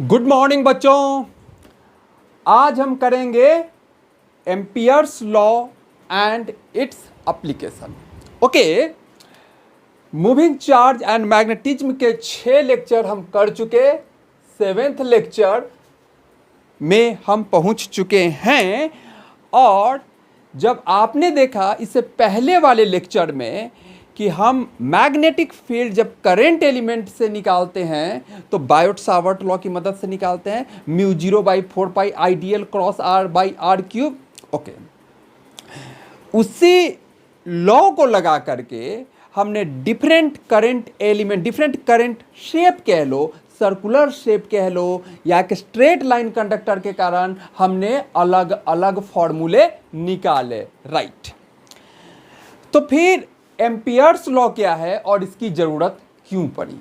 Good morning बच्चों। आज हम करेंगे Ampere's law and its application. Okay, moving charge and magnetism के 6 लेक्चर हम कर चुके। 7th लेक्चर में हम पहुंच चुके हैं। और जब आपने देखा इससे पहले वाले लेक्चर में कि हम मैग्नेटिक फील्ड जब करंट एलिमेंट से निकालते हैं तो बायोट सावर्ट लॉ की मदद से निकालते हैं, mu 0/4 ideal cross r/r³। Okay, उसी लॉ को लगा करके हमने different current element, different current shape कह लो, सर्कुलर शेप कह लो या एक स्ट्रेट लाइन कंडक्टर के कारण हमने अलग अलग फॉर्मूले निकाले। राइट, तो फिर एम्पियर्स लॉ क्या है और इसकी जरूरत क्यों पड़ी?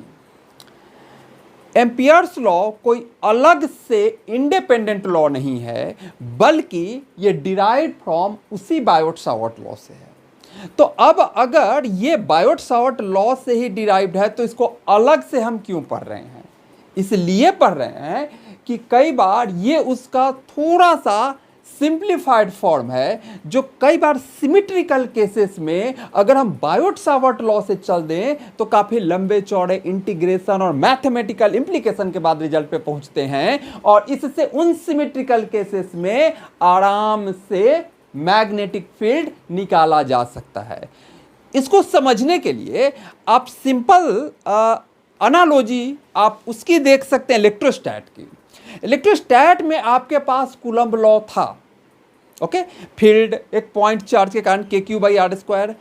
एम्पियर्स लॉ कोई अलग से इंडिपेंडेंट लॉ नहीं है, बल्कि ये डिराइव्ड फ्रॉम उसी बायोट सावर्ट लॉ से है। तो अब अगर ये बायोट सावर्ट लॉ से ही डिराइव्ड है तो इसको अलग से हम क्यों पढ़ रहे हैं? इसलिए पढ़ रहे हैं कि कई बार ये उसका थोड़ा सा सिंप्लीफाइड फॉर्म है, जो कई बार सिमेट्रिकल केसेस में अगर हम बायोट सावर्ट लॉ से चल दें तो काफी लंबे चौड़े इंटीग्रेशन और मैथमेटिकल इंप्लीकेशन के बाद रिजल्ट पे पहुंचते हैं, और इससे उन सिमेट्रिकल केसेस में आराम से मैग्नेटिक फील्ड निकाला जा सकता है। इसको समझने के लिए आप सिंपल एनालॉजी आप उसकी देख सकते हैं इलेक्ट्रोस्टैट की। इलेक्ट्रोस्टैट में आपके पास कूलम्ब लॉ था। ओके, फील्ड एक पॉइंट चार्ज के कारण kq/r²।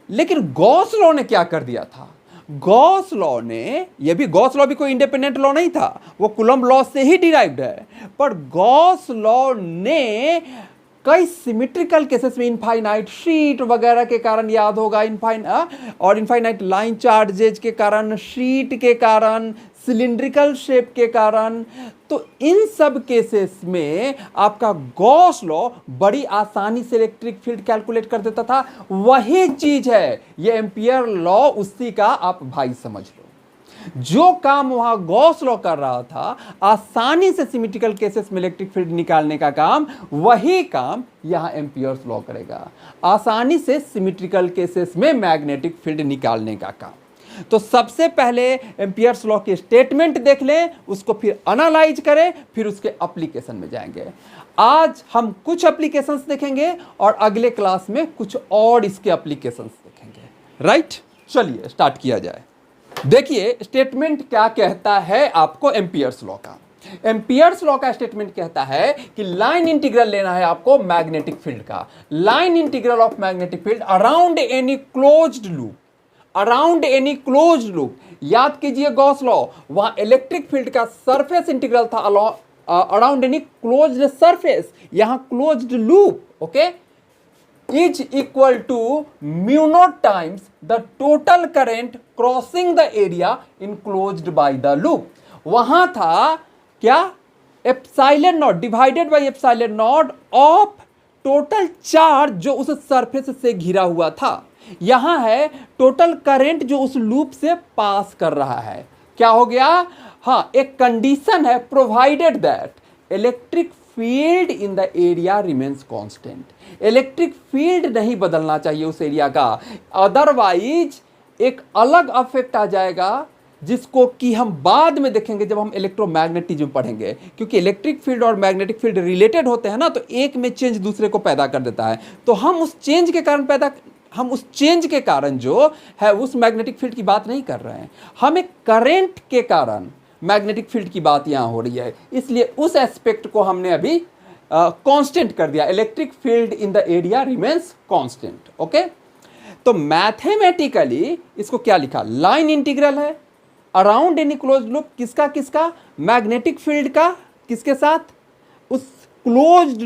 लेकिन गॉस लॉ ने क्या कर दिया था? गॉस लॉ ने, ये भी गॉस लॉ भी कोई इंडिपेंडेंट लॉ नहीं था, वो कूलम्ब लॉ से ही डिराइव्ड है, पर गॉस लॉ ने कई सिमेट्रिकल केसेस में इनफाइनाइट शीट वगैरह के कारण, याद होगा, इनफाइनाइट लाइन चार्जेज के कारण, शीट के कारण, सिलिंड्रिकल शेप के कारण, तो इन सब केसेस में आपका गॉस लॉ बड़ी आसानी से इलेक्ट्रिक फील्ड कैलकुलेट कर देता था। वही चीज है ये एम्पियर लॉ, उसी का आप भाई समझ लो। जो काम वहां गॉस लॉ कर रहा था, आसानी से सिमेट्रिकल केसेस में इलेक्ट्रिक फील्ड निकालने का काम, वही काम यहां एम्पियर्स लॉ करेगा, आसानी से सिमेट्रिकल केसेस में मैग्नेटिक फील्ड निकालने का काम। तो सबसे पहले एम्पियर्स लॉ के स्टेटमेंट देख लें, उसको फिर एनालाइज करें, फिर उसके एप्लीकेशन में जाएंगे। आज हम कुछ एप्लीकेशंस देखेंगे और अगले क्लास में कुछ और इसके एप्लीकेशंस देखेंगे। राइट, चलिए स्टार्ट किया जाए। देखिए स्टेटमेंट क्या कहता है आपको एम्पियर्स लॉ का। एम्पियर्स लॉ का स्टेटमेंट कहता है कि लाइन इंटीग्रल लेना है आपको मैग्नेटिक फील्ड का। Line integral of magnetic field around any closed loop, around any closed loop. याद कीजिए गॉस लॉ, वहां इलेक्ट्रिक फील्ड का सरफेस इंटीग्रल था अराउंड एनी क्लोज्ड सरफेस, यहां closed loop. Okay, is equal to mu naught times the total current crossing the area enclosed by the loop। वहां था क्या? Epsilon not divided by epsilon not of total charge जो उस surface से घिरा हुआ था। यहां है टोटल करंट जो उस लूप से पास कर रहा है। क्या हो गया? हाँ, एक कंडीशन है, provided that electric field in the area remains constant. Electric field नहीं बदलना चाहिए उस एरिया का, अदरवाइज एक अलग इफेक्ट आ जाएगा, जिसको कि हम बाद में देखेंगे जब हम इलेक्ट्रोमैग्नेटिज्म पढ़ेंगे। क्योंकि इलेक्ट्रिक फील्ड और मैग्नेटिक फील्ड रिलेटेड होते हैं ना, तो एक में चेंज दूसरे को पैदा कर देता है। तो हम उस चेंज के कारण जो है उस मैग्नेटिक फील्ड की बात नहीं कर रहे हैं, हम एक करंट के कारण मैग्नेटिक फील्ड की बात यहां हो रही है। इसलिए उस एस्पेक्ट को हमने अभी कांस्टेंट कर दिया, electric field in the area remains constant. Okay, तो मैथमेटिकली इसको क्या लिखा? लाइन इंटीग्रल है अराउंड एनी क्लोज्ड लूप, किसका किसका? मैग्नेटिक फील्ड का, किसके साथ? उस क्लोज्ड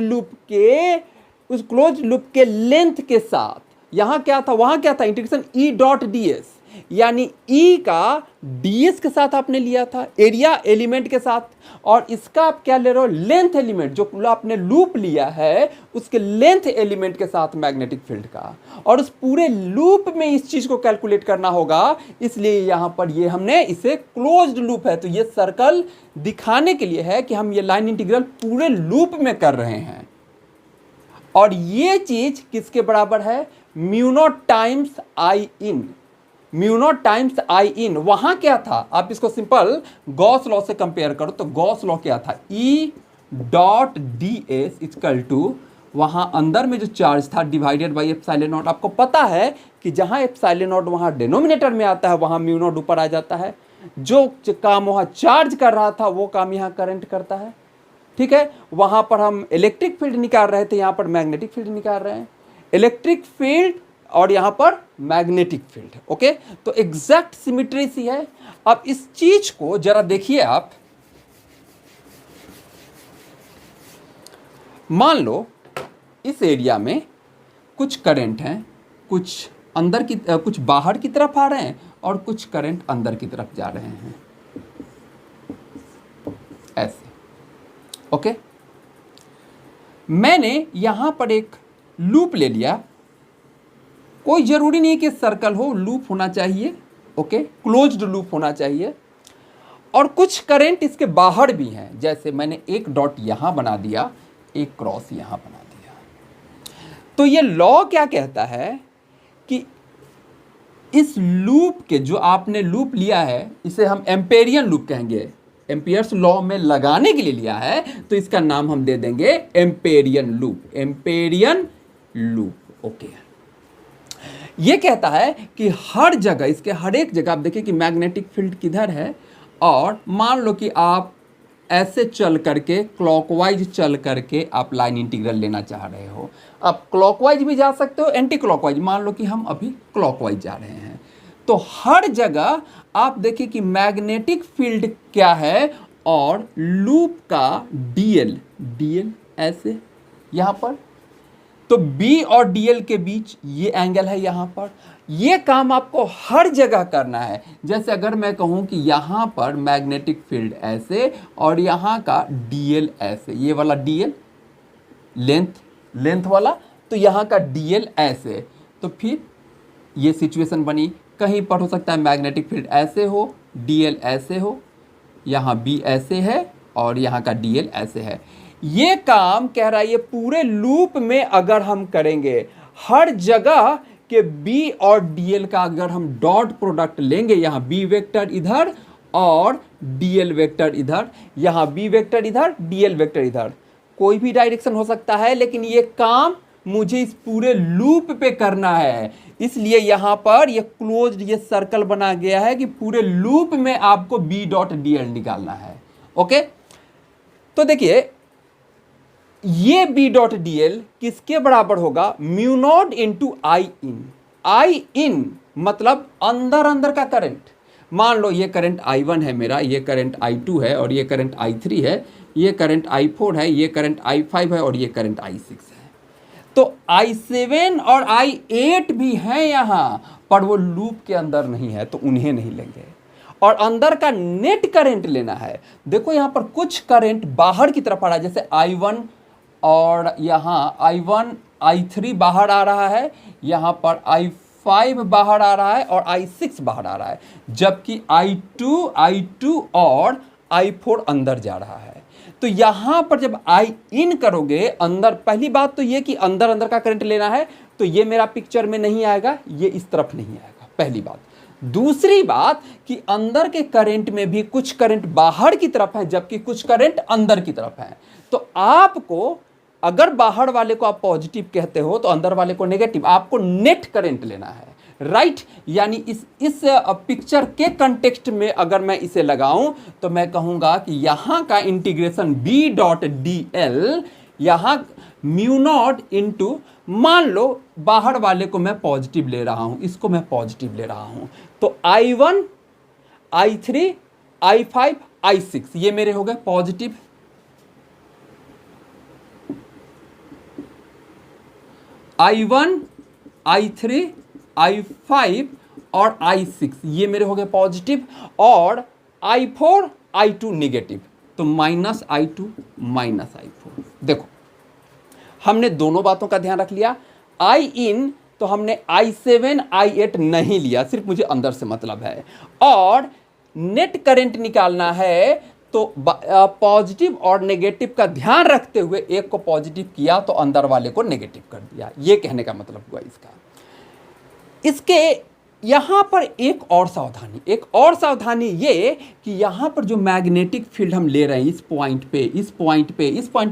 लूप के लेंथ के साथ। यहां क्या था, वहां क्या था? Integration E dot ds। यानी ई का ds के साथ आपने लिया था एरिया एलिमेंट के साथ, और इसका आप क्या ले रहे हो, लेंथ एलिमेंट, जो आपने लूप लिया है उसके लेंथ एलिमेंट के साथ मैग्नेटिक फील्ड का, और उस पूरे लूप में इस चीज को कैलकुलेट करना होगा। इसलिए यहां पर ये हमने इसे क्लोज्ड लूप है, तो ये सर्कल दिखाने के लिए है कि हम ये लाइन इंटीग्रल पूरे लूप में कर रहे हैं। और ये चीज किसके बराबर है, mu naught times I in, mu naught times I in. वहां क्या था, आप इसको सिंपल गॉस लॉ से कंपेयर करो तो गॉस लॉ क्या था, E dot D S equal to, वहां अंदर में जो चार्ज था डिवाइडेड बाई एप्सिलॉन नॉट। आपको पता है कि जहां एप्सिलॉन नॉट वहां डिनोमिनेटर में आता है, वहां म्यू नॉट ऊपर आ जाता है। जो काम वहां चार्ज कर रहा था वो काम यहां करंट करता है, ठीक है। वहां पर हम इलेक्ट्रिक फील्ड निकाल रहे थे, यहां पर मैग्नेटिक फील्ड निकाल रहे हैं, इलेक्ट्रिक फील्ड और यहां पर मैग्नेटिक फील्ड, ओके। तो एग्जैक्ट सिमिट्री सी है। अब इस चीज को जरा देखिए आप, मान लो इस एरिया में कुछ करंट हैं, कुछ अंदर की कुछ बाहर की तरफ आ रहे हैं और कुछ करंट अंदर की तरफ जा रहे हैं, ऐसे, ओके। मैंने यहां पर एक लूप ले लिया, कोई जरूरी नहीं कि सर्कल हो, लूप होना चाहिए, ओके, क्लोज्ड लूप होना चाहिए। और कुछ करंट इसके बाहर भी हैं, जैसे मैंने एक डॉट यहां बना दिया, एक क्रॉस यहां बना दिया। तो ये लॉ क्या कहता है कि इस लूप के, जो आपने लूप लिया है इसे हम एम्पेरियन लूप कहेंगे, एम्पियर्स लॉ में लगाने के लिए लिया है, तो इसका नाम हम दे देंगे Amperian loop, Amperian loop, okay. ये कहता है कि हर जगह, इसके हर एक जगह आप देखिए कि मैग्नेटिक फील्ड किधर है, और मान लो कि आप ऐसे चल करके, क्लॉकवाइज चल करके आप लाइन इंटीग्रल लेना चाह रहे हो। आप क्लॉकवाइज भी जा सकते हो, एंटी क्लॉकवाइज, मान लो कि हम अभी क्लॉकवाइज जा रहे हैं। तो हर जगह आप देखिए कि मैग्नेटिक फील्ड क्या है, और लूप का डीएल, डीएल ऐसे यहां पर, तो बी और डीएल के बीच ये एंगल है यहां पर। ये काम आपको हर जगह करना है। जैसे अगर मैं कहूं कि यहां पर मैग्नेटिक फील्ड ऐसे और यहां का डीएल ऐसे, ये वाला डीएल लेंथ वाला, तो यहां का डीएल ऐसे, तो फिर ये सिचुएशन बनी। कहीं पर हो सकता है मैग्नेटिक फील्ड ऐसे हो, डीएल ऐसे हो, यहाँ बी ऐसे है और यहाँ का डीएल ऐसे है। ये काम कह रहा है ये पूरे लूप में अगर हम करेंगे, हर जगह के बी और डीएल का अगर हम डॉट प्रोडक्ट लेंगे, यहाँ बी वेक्टर इधर और डीएल वेक्टर इधर, यहाँ बी वेक्टर इधर, डीएल वेक्टर इधर, कोई भी डायरेक्शन हो सकता है, लेकिन ये काम मुझे इस पूरे लूप पे करना है। इसलिए यहां पर ये क्लोज्ड ये सर्कल बना गया है कि पूरे लूप में आपको बी डॉट डीएल निकालना है, ओके। तो देखिए ये बी डॉट डीएल किसके बराबर होगा, mu naught into I in. I इन मतलब अंदर अंदर का करंट। मान लो ये करंट I1 है मेरा, ये करंट I2 है और ये करंट I3 है, ये करंट I4 है, ये करंट I5 है और ये करंट I6 है। तो I7 और I8 भी हैं यहाँ पर, वो लूप के अंदर नहीं है तो उन्हें नहीं लेंगे। और अंदर का नेट करंट लेना है। देखो यहाँ पर कुछ करंट बाहर की तरफ आ रहा है, जैसे I1 और यहाँ I1 I3 बाहर आ रहा है, यहाँ पर I5 बाहर आ रहा है और I6 बाहर आ रहा है, जबकि I2 और I4 अंदर जा रहा है। तो यहां पर जब आई इन करोगे अंदर, पहली बात तो ये कि अंदर अंदर का करंट लेना है, तो ये मेरा पिक्चर में नहीं आएगा, ये इस तरफ नहीं आएगा, पहली बात। दूसरी बात कि अंदर के करंट में भी कुछ करंट बाहर की तरफ है जबकि कुछ करंट अंदर की तरफ है। तो आपको अगर बाहर वाले को आप पॉजिटिव कहते हो तो अंदर वाले को नेगेटिव, आपको नेट करंट लेना है, राइट। यानी इस पिक्चर के कंटेक्स्ट में अगर मैं इसे लगाऊं तो मैं कहूंगा कि यहां का integration B dot D L, यहां म्यू नॉट इंटू, मान लो बाहर वाले को मैं पॉजिटिव ले रहा हूं, इसको मैं पॉजिटिव ले रहा हूं, तो I1 I3 I5 I6 ये मेरे हो गए पॉजिटिव, I1 I3 I5 और I6 ये मेरे हो गए पॉजिटिव, और I4 I2 नेगेटिव, तो -I2 -I4। देखो हमने दोनों बातों का ध्यान रख लिया। I in तो हमने I7 I8 नहीं लिया, सिर्फ मुझे अंदर से मतलब है, और नेट करंट निकालना है तो पॉजिटिव और नेगेटिव का ध्यान रखते हुए एक को पॉजिटिव किया तो अंदर वाले को नेगेटिव कर दिया, ये कहने का मतलब हुआ इसका। इसके यहाँ पर एक और सावधानी ये कि यहाँ पर जो मैग्नेटिक फील्ड हम ले रहे हैं इस पॉइंट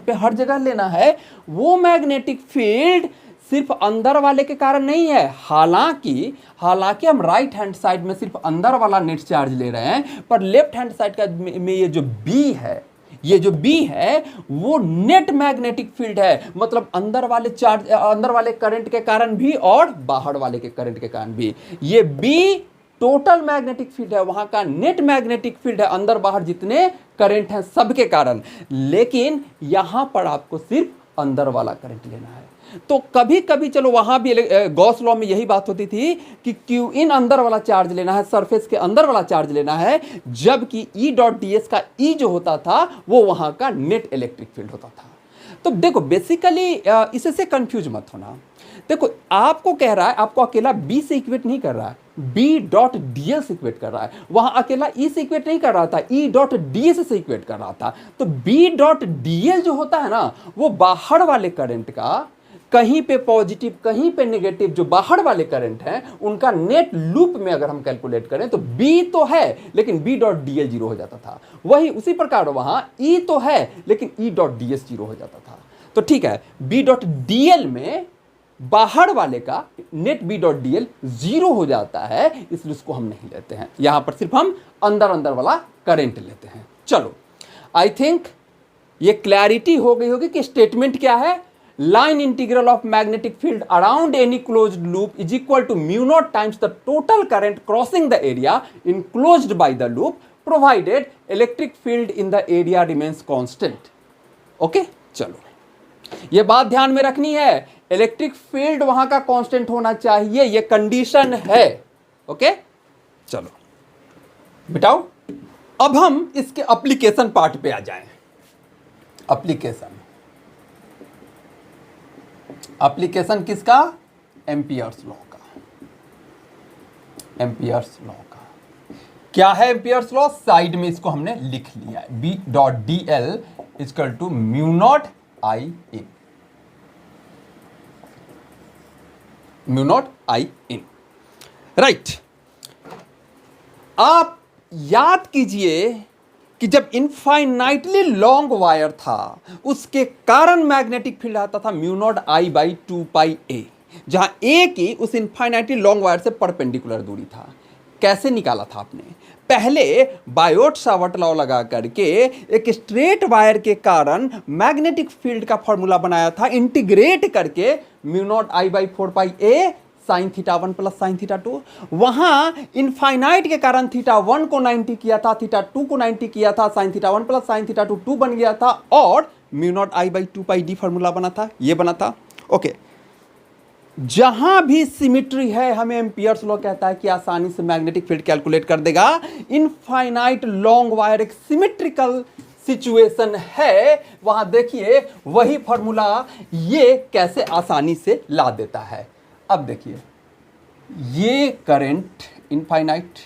पे हर जगह लेना है, वो मैग्नेटिक फील्ड सिर्फ अंदर वाले के कारण नहीं है। हालांकि हम राइट हैंड साइड में सिर्फ अंदर वाला नेट चार्ज ले रहे हैं, पर लेफ्ट हैंड साइड का में ये जो बी है वो नेट मैग्नेटिक फील्ड है, मतलब अंदर वाले करंट के कारण भी और बाहर वाले के करंट के कारण भी। ये बी टोटल मैग्नेटिक फील्ड है, वहां का नेट मैग्नेटिक फील्ड है अंदर बाहर जितने करंट हैं सबके कारण, लेकिन यहां पर आपको सिर्फ अंदर वाला करंट लेना है। तो कभी कभी चलो वहां भी गॉस लॉ में यही बात होती थी कि क्यू इन अंदर वाला चार्ज लेना है, सरफेस के अंदर वाला चार्ज लेना है, जबकि ई डॉट डी एस का ई जो होता था वो वहां का नेट इलेक्ट्रिक फील्ड होता था। तो देखो बेसिकली इससे कंफ्यूज मत होना। देखो आपको कह रहा है, आपको अकेला बी से इक्वेट नहीं कर रहा है, बी डॉट डी एल से इक्वेट कर रहा है, वहां अकेला ई से इक्वेट नहीं कर रहा था, ई डॉट डी एस से इक्वेट कर रहा था। तो बी डॉट डी एल जो होता है ना, वो बाहर वाले करंट का कहीं पे पॉजिटिव कहीं पे नेगेटिव जो बाहर वाले करंट हैं उनका नेट लूप में अगर हम कैलकुलेट करें तो बी तो है लेकिन बी डॉट डी एल 0 हो जाता था। वही उसी प्रकार वहां ई तो है लेकिन ई डॉट डी एस 0 हो जाता था। तो ठीक है, बी डॉट डी एल में बाहर वाले का net B dot D L 0 हो जाता है, इसलिए उसको हम नहीं लेते हैं, यहां पर सिर्फ हम अंदर वाला करंट लेते हैं। चलो आई थिंक ये क्लैरिटी हो गई होगी कि स्टेटमेंट क्या है। Line integral of magnetic field around any closed loop is equal to mu naught times the total current crossing the area enclosed by the loop, provided electric field in the area remains constant. Okay चलो ये बात ध्यान में रखनी है, electric field वहां का constant होना चाहिए, ये कंडीशन है। ओके चलो बिटाओ, अब हम इसके एप्लीकेशन पार्ट पे आ जाएं। एप्लीकेशन किसका? एम्पियर्स लॉ का। क्या है एम्पियर्स लॉ? साइड में इसको हमने लिख लिया है, B dot D L equal to mu naught I in. Right, आप याद कीजिए कि जब इनफाइनाइटली लॉन्ग वायर था उसके कारण मैग्नेटिक फील्ड आता था mu naught I by 2 pi ए, जहां ए की उस इनफाइनाइटली लॉन्ग वायर से परपेंडिकुलर दूरी था। कैसे निकाला था आपने? पहले बायोट सावर्ट लॉ लगा करके एक स्ट्रेट वायर के कारण मैग्नेटिक फील्ड का फॉर्मूला बनाया था, इंटीग्रेट करके mu naught I by 4 pi A sine theta 1 plus sine theta 2। वहां इनफाइनाइट के कारण थीटा 1 को 90 किया था, थीटा 2 को 90 किया था, sine theta 1 plus sine theta 2 बन गया था, और mu naught I by 2 pi D formula बना था, ये बना था। ओके, जहां भी सिमिट्री है हमें एम्पियर्स लॉ कहता है कि आसानी से मैग्नेटिक फील्ड कैलकुलेट कर देगा। इनफाइनाइट लॉन्ग वायर एक सिमिट्रिकल सिचुएशन है, वहां देखिए वही फॉर्मूला ये कैसे आसानी से ला देता है। अब देखिए ये करंट इनफाइनाइट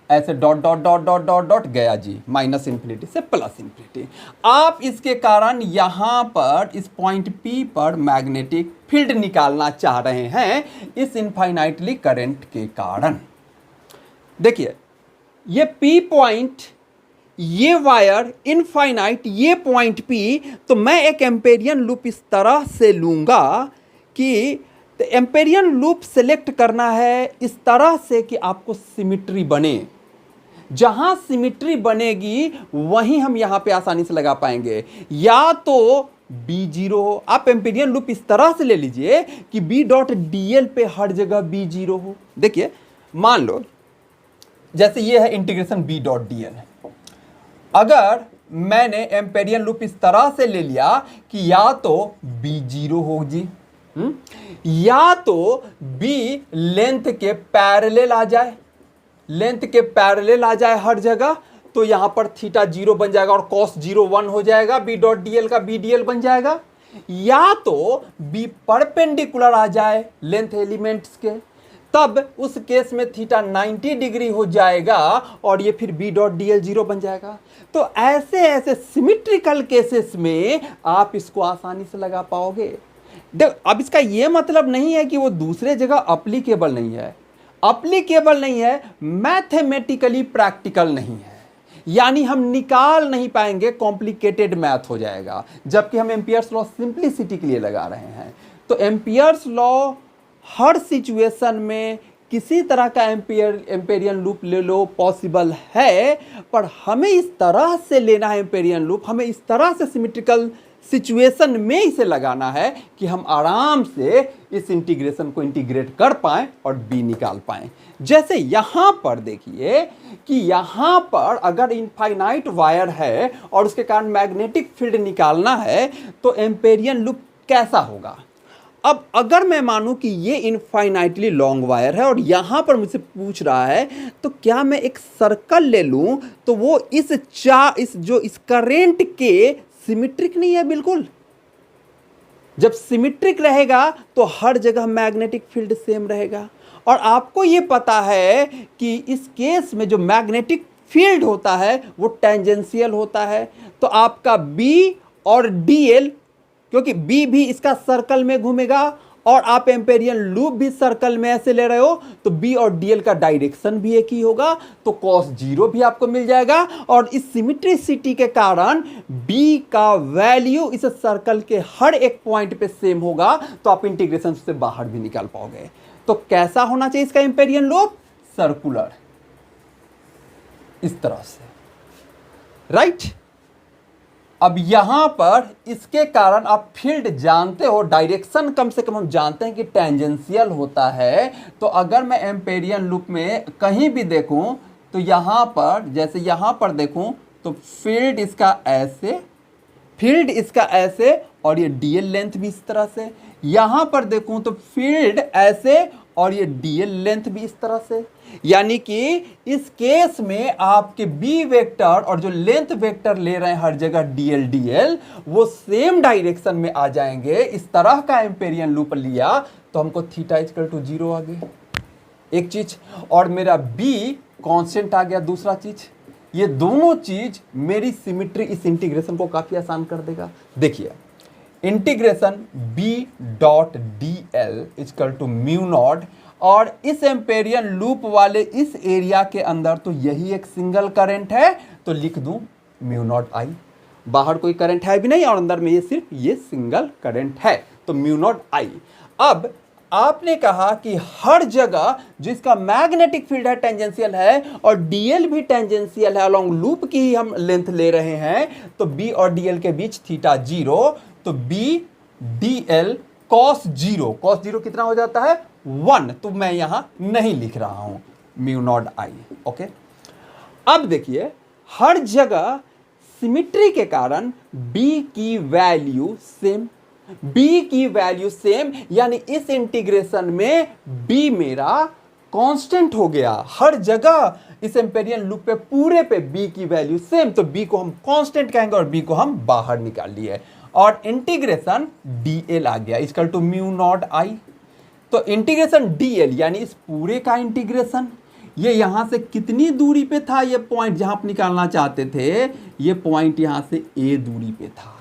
ऐसे dot dot dot dot dot dot गया जी, माइनस इन्फिनिटी से प्लस इन्फिनिटी। आप इसके कारण यहां पर इस पॉइंट पी पर मैग्नेटिक फील्ड निकालना चाह रहे हैं इस इनफाइनाइटली करंट के कारण। देखिए ये पी पॉइंट, ये वायर इनफाइनाइट, ये पॉइंट पी, तो मैं एक एम्पेरियन लूप इस तरह से लूंगा कि एम्पेरियन लूप सेलेक्ट करना है इस तरह से कि आपको सिमिट्री बने। जहां सिमिट्री बनेगी वहीं हम यहां पे आसानी से लगा पाएंगे। या तो B0 हो, आप एम्पेरियन लूप इस तरह से ले लीजिए कि B डॉट DL पे हर जगह B0 हो। देखिए मान लो जैसे ये है इंटीग्रेशन B डॉट DL, अगर मैंने एम्पेरियन लूप इस तरह से ले लिया कि या तो B0 हो जी, या तो बी लेंथ के पैरेलल आ जाए, लेंथ के पैरेलल आ जाए हर जगह, तो यहां पर थीटा 0 बन जाएगा और कॉस 0 1 हो जाएगा, बी डॉट डीएल का बी डीएल बन जाएगा। या तो बी परपेंडिकुलर आ जाए लेंथ एलिमेंट्स के, तब उस केस में थीटा 90 डिग्री हो जाएगा और ये फिर बी डॉट डीएल 0 बन जाएगा। तो ऐसे ऐसे सिमिट्रिकल केसेस में आप इसको आसानी से लगा पाओगे। अब इसका यह मतलब नहीं है कि वो दूसरे जगह अप्लीकेबल नहीं है, अप्लीकेबल नहीं है, मैथमेटिकली प्रैक्टिकल नहीं है, यानी हम निकाल नहीं पाएंगे, कॉम्प्लिकेटेड मैथ हो जाएगा, जबकि हम एम्पियर्स लॉ सिंपलिसिटी के लिए लगा रहे हैं। तो एम्पियर्स लॉ हर सिचुएशन में किसी तरह का एम्पेरियन लूप ले लो पॉसिबल है, पर हमें इस तरह से लेना है एम्पेरियन लूप, हमें इस तरह से सिमेट्रिकल सिचुएशन में इसे लगाना है कि हम आराम से इस इंटीग्रेशन को इंटीग्रेट कर पाएं और बी निकाल पाएं। जैसे यहां पर देखिए कि यहां पर अगर इनफाइनाइट वायर है और उसके कारण मैग्नेटिक फील्ड निकालना है तो एम्पेरियन लूप कैसा होगा। अब अगर मैं मानूं कि ये इनफाइनाइटली लॉन्ग वायर है और यहां पर मुझसे पूछ रहा है तो क्या मैं एक सर्कल ले लूं, तो वो इस करेंट के सिमेट्रिक नहीं है बिल्कुल। जब सिमेट्रिक रहेगा तो हर जगह मैग्नेटिक फील्ड सेम रहेगा, और आपको ये पता है कि इस केस में जो मैग्नेटिक फील्ड होता है वो टेंजेंशियल होता है। तो आपका बी और डीएल, क्योंकि बी भी इसका सर्कल में घूमेगा और आप एम्पेरियन लूप भी सर्कल में ऐसे ले रहे हो, तो बी और डीएल का डायरेक्शन भी एक ही होगा, तो कॉस 0 भी आपको मिल जाएगा। और इस सिमेट्रिसिटी के कारण बी का वैल्यू इस सर्कल के हर एक पॉइंट पे सेम होगा, तो आप इंटीग्रेशन से बाहर भी निकाल पाओगे। तो कैसा होना चाहिए इसका एम्पेरियन लूप? सर्कुलर, इस तरह से, राइट। अब यहां पर इसके कारण आप फील्ड जानते हो, डायरेक्शन कम से कम हम जानते हैं कि टेंजेंशियल होता है। तो अगर मैं एम्पेरियन लूप में कहीं भी देखूं तो यहां पर, जैसे यहां पर देखूं तो फील्ड इसका ऐसे और ये डीएल लेंथ भी इस तरह से, यहां पर देखूं तो फील्ड ऐसे और ये डीएल लेंथ भी इस तरह से, यानी कि इस केस में आपके बी वेक्टर और जो लेंथ वेक्टर ले रहे हैं हर जगह डीएल डीएल, वो सेम डायरेक्शन में आ जाएंगे। इस तरह का एम्पेरियन लूप लिया तो हमको थीटा इक्वल टू 0 आ गया, एक चीज, और मेरा बी कांस्टेंट आ गया, दूसरा चीज। ये दोनों चीज मेरी सिमेट्री इस इंटीग्रेशन को काफी आसान कर देगा। देखिए, integration B dot D L equal to mu naught, और इस एम्पेरियन लूप वाले इस एरिया के अंदर तो यही एक सिंगल करंट है, तो लिख दूं म्यू नॉट आई। बाहर कोई करंट है भी नहीं और अंदर में ये सिर्फ ये सिंगल करंट है, तो म्यू नॉट आई। अब आपने कहा कि हर जगह जिसका मैग्नेटिक फील्ड है टेंजेंशियल है और डीएल भी टेंजेंशियल है, अलोंग लूप की ही हम लेंथ ले रहे हैं, तो बी और डीएल के बीच थीटा 0, तो बी डीएल कॉस 0 कितना हो जाता है 1, तो मैं यहां नहीं लिख रहा हूं म्यू नॉट आई। ओके, अब देखिए हर जगह सिमेट्री के कारण बी की वैल्यू सेम, यानी इस इंटीग्रेशन में बी मेरा कांस्टेंट हो गया। हर जगह इस एम्पेरियन लूप पे पूरे पे बी की वैल्यू सेम, तो बी को हम कांस्टेंट कहेंगे और बी को हम बाहर निकाल लिए, और इंटीग्रेशन डीएल आ गया इक्वल टू म्यू नॉट आई। तो इंटीग्रेशन डीएल यानी इस पूरे का इंटीग्रेशन, ये यहां से कितनी दूरी पे था, ये पॉइंट जहां आप निकालना चाहते थे, ये पॉइंट यहां से ए दूरी पे था,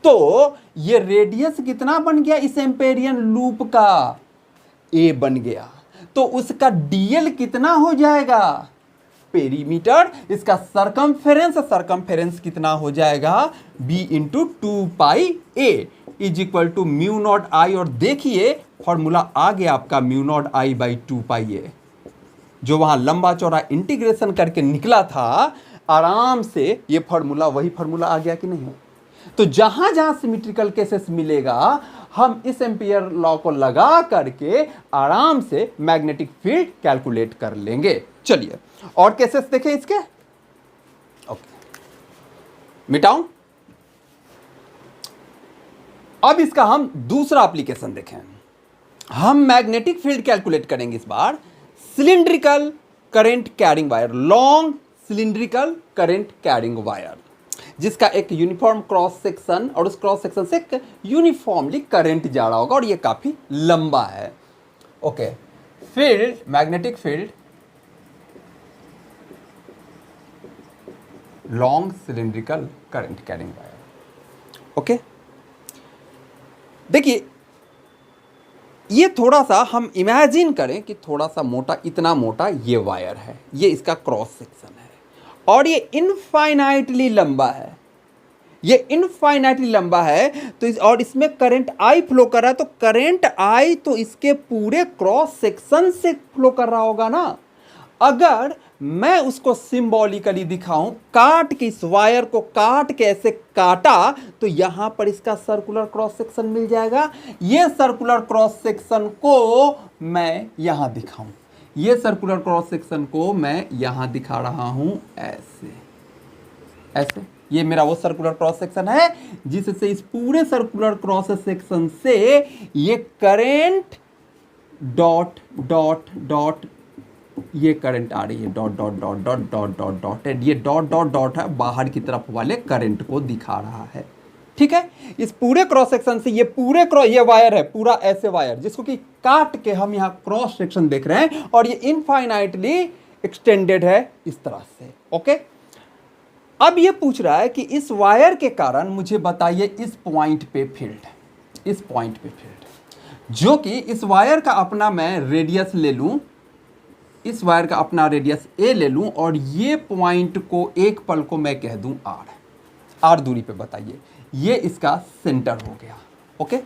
तो ये रेडियस कितना बन गया इस एम्पेरियन लूप का, ए बन गया, तो उसका डीएल कितना हो जाएगा, पेरीमीटर, इसका सरकमफेरेंस कितना हो जाएगा, b into 2 a is equal to mu naught I. और देखिए फॉर्मूला आ गया आपका mu naught I by 2 a, जो वहां लंबा चौड़ा इंटीग्रेशन करके निकला था, आराम से ये फॉर्मूला वही फॉर्मूला आ गया कि नहीं। तो जहां जहां सिमेट्रिकल केसेस मिलेगा हम इस एम्पियर लॉ को लगा करके आराम से मैग्नेटिक फील्ड कैलकुलेट कर लेंगे। चलिए और केसेस देखें इसके। ओके, मिटाऊं। अब इसका हम दूसरा एप्लीकेशन देखें। हम मैग्नेटिक फील्ड कैलकुलेट करेंगे इस बार cylindrical current carrying wire, long cylindrical current carrying wire, जिसका एक यूनिफॉर्म क्रॉस सेक्शन और उस क्रॉस सेक्शन से एक यूनिफॉर्मली करंट जा रहा होगा और ये काफी लंबा है। Okay, field, magnetic field, long cylindrical current carrying wire. Okay, देखिए ये थोड़ा सा हम इमेजिन करें कि थोड़ा सा मोटा, इतना मोटा ये वायर है, ये इसका क्रॉस सेक्शन है और ये इनफाइनाइटली लंबा है, ये इनफाइनाइटली लंबा है। तो और इसमें करंट आई फ्लो कर रहा है, तो करंट आई तो इसके पूरे क्रॉस सेक्शन से फ्लो कर रहा होगा ना। अगर मैं उसको सिंबॉलिकली दिखाऊं, काट के, इस वायर को काट के ऐसे काटा तो यहां पर इसका सर्कुलर क्रॉस सेक्शन मिल जाएगा। ये सर्कुलर क्रॉस सेक्शन को मैं यहां दिखाऊं, ये सर्कुलर क्रॉस सेक्शन को मैं यहां दिखा रहा हूं ऐसे, ऐसे। ये मेरा वो सर्कुलर क्रॉस सेक्शन है जिससे इस पूरे सर्कुलर क्रॉस सेक्शन से ये करंट डॉट डॉट डॉट, ये करंट आ रही है dot dot dot dot dot dot dot, ये डॉट डॉट डॉट है, बाहर की तरफ वाले करंट को दिखा रहा है। ठीक है, इस पूरे क्रॉस सेक्शन से ये पूरे ये वायर है, पूरा ऐसे वायर जिसको कि काट के हम यहाँ क्रॉस सेक्शन देख रहे हैं और ये इनफाइनाइटली एक्सटेंडेड है इस तरह से। ओके, अब ये पूछ रहा है कि इस वायर के कारण मुझे बताइए इस पॉइंट पे फील्ड, इस पॉइंट पे फील्ड, जो कि इस वायर का अपना मैं रेडियस ले लूं, इस वायर का अपना रेडियस ए ले लूं और ये पॉइंट को एक पल को मैं कह दूं आर दूरी पे बताइए, ये इसका सेंटर हो गया। ओके,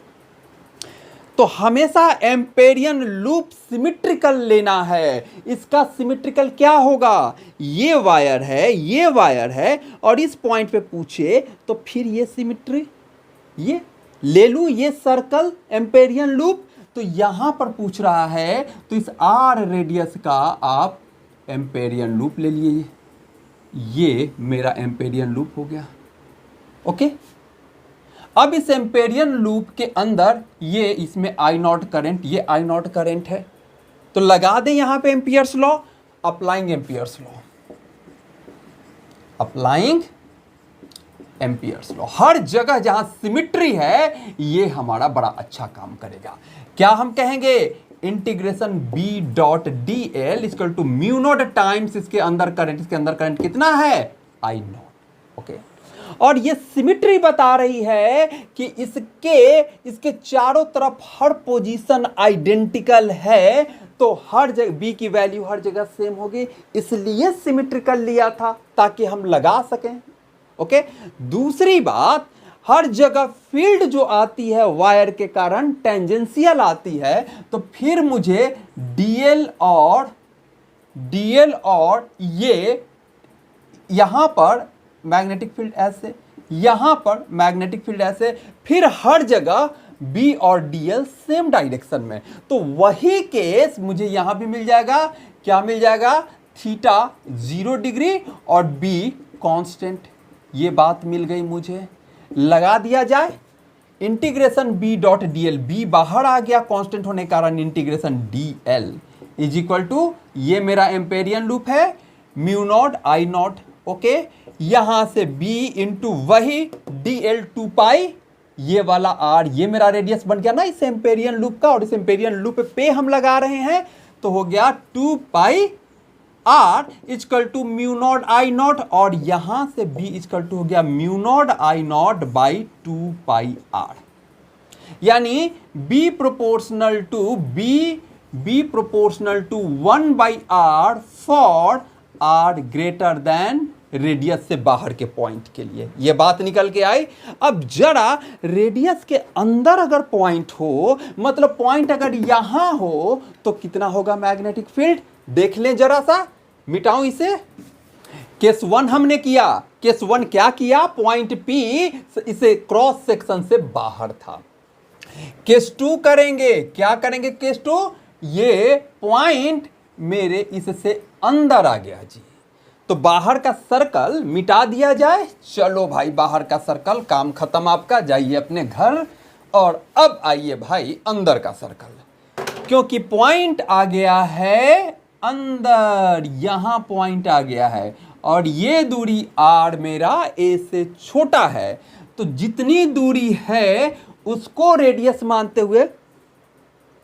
तो हमेशा एम्पेरियन लूप सिमिट्रिकल लेना है। इसका सिमिट्रिकल क्या होगा, ये वायर है, ये वायर है और इस पॉइंट पे पूछे तो फिर ये सिमिट्री, ये ले लूं, ये सर्कल एम्पेरियन लूप। तो यहां पर पूछ रहा है तो इस आर रेडियस का आप एम्पेरियन लूप ले लिए, ये मेरा एम्पेरियन लूप हो गया। ओके, अब इस एम्पेरियन लूप के अंदर ये, इसमें आई नॉट करंट, ये आई नॉट करंट है, तो लगा दें यहां पे Ampere's law, applying Ampere's law, applying Ampere's law. हर जगह जहां सिमिट्री है ये हमारा बड़ा अच्छा काम करेगा। क्या हम कहेंगे, integration B dot D L equal to mu naught times इसके अंदर करंट, इसके अंदर करंट कितना है, आई नॉट। ओके, और ये सिमिट्री बता रही है कि इसके चारों तरफ हर पोजीशन आइडेंटिकल है, तो हर जगह बी की वैल्यू हर जगह सेम होगी, इसलिए सिमिट्रिकल लिया था ताकि हम लगा सकें। ओके, दूसरी बात, हर जगह फील्ड जो आती है वायर के कारण टेंजेंशियल आती है, तो फिर मुझे डीएल और ये यहां पर मैग्नेटिक फील्ड ऐसे, यहां पर मैग्नेटिक फील्ड ऐसे, फिर हर जगह बी और डीएल सेम डायरेक्शन में, तो वही केस मुझे यहां भी मिल जाएगा। क्या मिल जाएगा, थीटा 0 डिग्री और बी कांस्टेंट, ये बात मिल गई मुझे। लगा दिया जाए integration B dot D L, B बाहर आ गया कांस्टेंट होने के कारण, integration D L is equal to, ये मेरा एम्पेरियन लूप है, mu naught I naught. Okay, यहां से b इंटू वही डी एल 2 पाई, ये वाला r, ये मेरा रेडियस बन गया ना इस एम्पेरियन लूप का, और इस एम्पेरियन लूप पे हम लगा रहे हैं, तो हो गया 2 pi r equal to mu naught I naught, और यहां से b इक्वल टू हो गया mu naught I naught by 2 pi r, यानी b proportional to 1 by r for r greater than radius से बाहर के पॉइंट के लिए, ये बात निकल के आई। अब जरा रेडियस के अंदर अगर पॉइंट हो, मतलब पॉइंट अगर यहां हो, तो कितना होगा मैग्नेटिक फील्ड, देख लें जरा सा, मिटाऊं इसे। केस 1 हमने किया, केस 1 क्या किया, पॉइंट P इसे क्रॉस सेक्शन से बाहर था। केस 2 करेंगे, क्या करेंगे केस 2, ये पॉइंट मेरे इससे अंदर आ गया जी, तो बाहर का सर्कल मिटा दिया जाए। चलो भाई, बाहर का सर्कल, काम खत्म आपका, जाइए अपने घर। और अब आइए भाई अंदर का सर्कल, क्योंकि पॉइंट आ गया है अंदर, यहां पॉइंट आ गया है और ये दूरी r मेरा a से छोटा है, तो जितनी दूरी है उसको रेडियस मानते हुए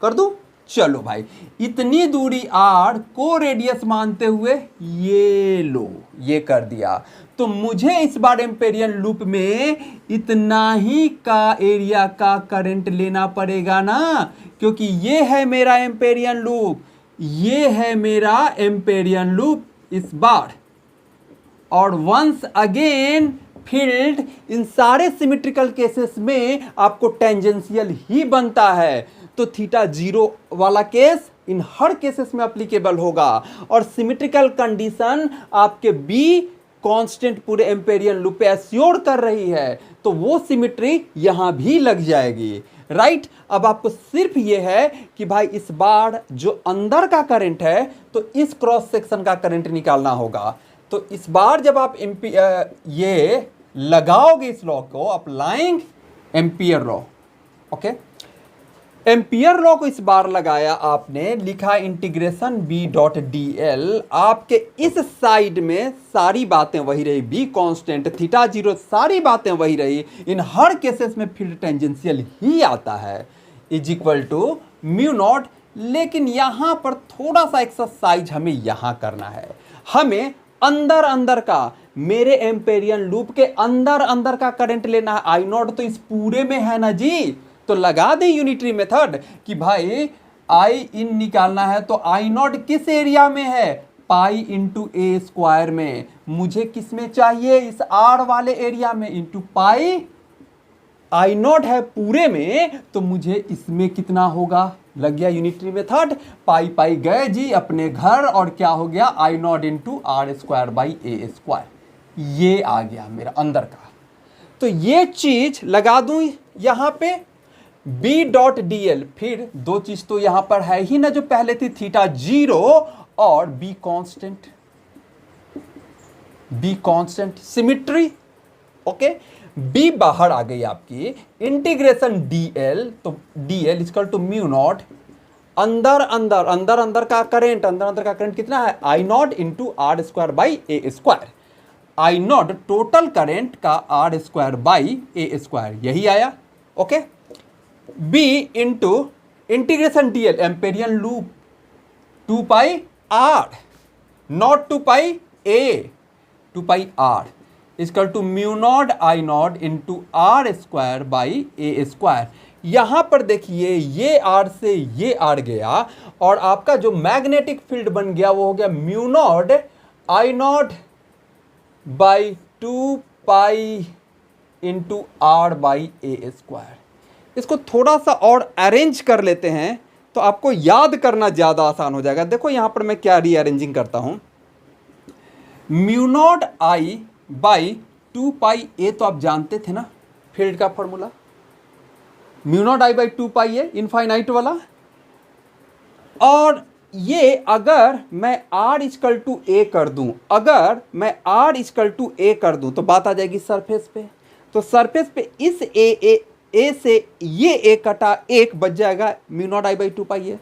कर दूं। चलो भाई, इतनी दूरी r को रेडियस मानते हुए ये लो, ये कर दिया। तो मुझे इस बार एम्पेरियन लूप में इतना ही का एरिया का करंट लेना पड़ेगा ना, क्योंकि ये है मेरा एम्पेरियन लूप, ये है मेरा एम्पेरियन लूप इस बार। और वंस अगेन फील्ड इन सारे सिमेट्रिकल केसेस में आपको टेंजेंशियल ही बनता है, तो थीटा जीरो वाला केस इन हर केसेस में एप्लीकेबल होगा। और सिमेट्रिकल कंडीशन आपके बी कांस्टेंट पूरे एम्पेरियन लूप पे एश्योर कर रही है, तो वो सिमेट्री यहां भी लग जाएगी, राइट। अब आपको सिर्फ ये है कि भाई इस बार जो अंदर का करंट है तो इस क्रॉस सेक्शन का करंट निकालना होगा। तो इस बार जब आप ये लगाओगे इस लॉ को, applying Ampere law, okay, Ampere law को इस बार लगाया आपने, लिखा integration B dot D L. आपके इस साइड में सारी बातें वही रही, बी कांस्टेंट, थीटा जीरो, सारी बातें वही रही। इन हर केसेस में फील्ड टेंजेंशियल ही आता है, is equal to mu naught. लेकिन यहां पर थोड़ा सा एक्सरसाइज हमें यहां करना है, हमें अंदर अंदर का, मेरे एम्पेरियन लूप के अंदर अंदर का करंट लेना है। आई नॉट तो इस पूरे में है ना जी, तो लगा दें यूनिटरी मेथड कि भाई आई इन निकालना है, तो आई नॉट किस एरिया में है, पाई इंटू ए स्क्वायर में। मुझे किस में चाहिए, इस आर वाले एरिया में, इंटू पाई। आई नॉट है पूरे में, तो मुझे इसमें कितना होगा, लग गया यूनिटरी मेथड, पाई पाई गए जी अपने घर, और क्या हो गया, I naught into R square by A square. ये आ गया मेरा अंदर का। तो ये चीज लगा दूं यहां पे, बी डॉट डी एल। फिर दो चीज तो यहां पर है ही ना जो पहले थी, थीटा जीरो और B constant, B constant symmetry, okay. B बाहर आ गई आपकी, इंटीग्रेशन डी एल, तो D L equal to mu naught, अंदर अंदर अंदर अंदर का करंट, अंदर अंदर का करंट कितना है, I naught into R square by A square. I naught total current का R square by A square, यही आया, okay. B into integration D L, Amperian loop, 2 pi R, naught 2 pi A, 2 pi R equal to mu naught I naught into R square by A square. यहां पर देखिए ये are से ये are गया, और आपका जो मैग्नेटिक फील्ड बन गया वो हो गया mu naught I naught by 2 pi into R by A square. इसको थोड़ा सा और अरेंज कर लेते हैं तो आपको याद करना ज़्यादा आसान हो जाएगा। देखो यहाँ पर मैं क्या रीअरेंजिंग करता हूँ, mu naught I by 2 pi ए, तो आप जानते थे ना फील्ड का formula, mu naught I by 2 pi A infinite वाला। और ये अगर मैं r इक्वल टू ए कर दूं, अगर मैं r इक्वल टू ए कर दूं तो बात आ जाएगी सरफेस पे। तो सरफेस पे इस ए से ये ए कटा एक बच जाएगा mu naught I by 2 pi ए।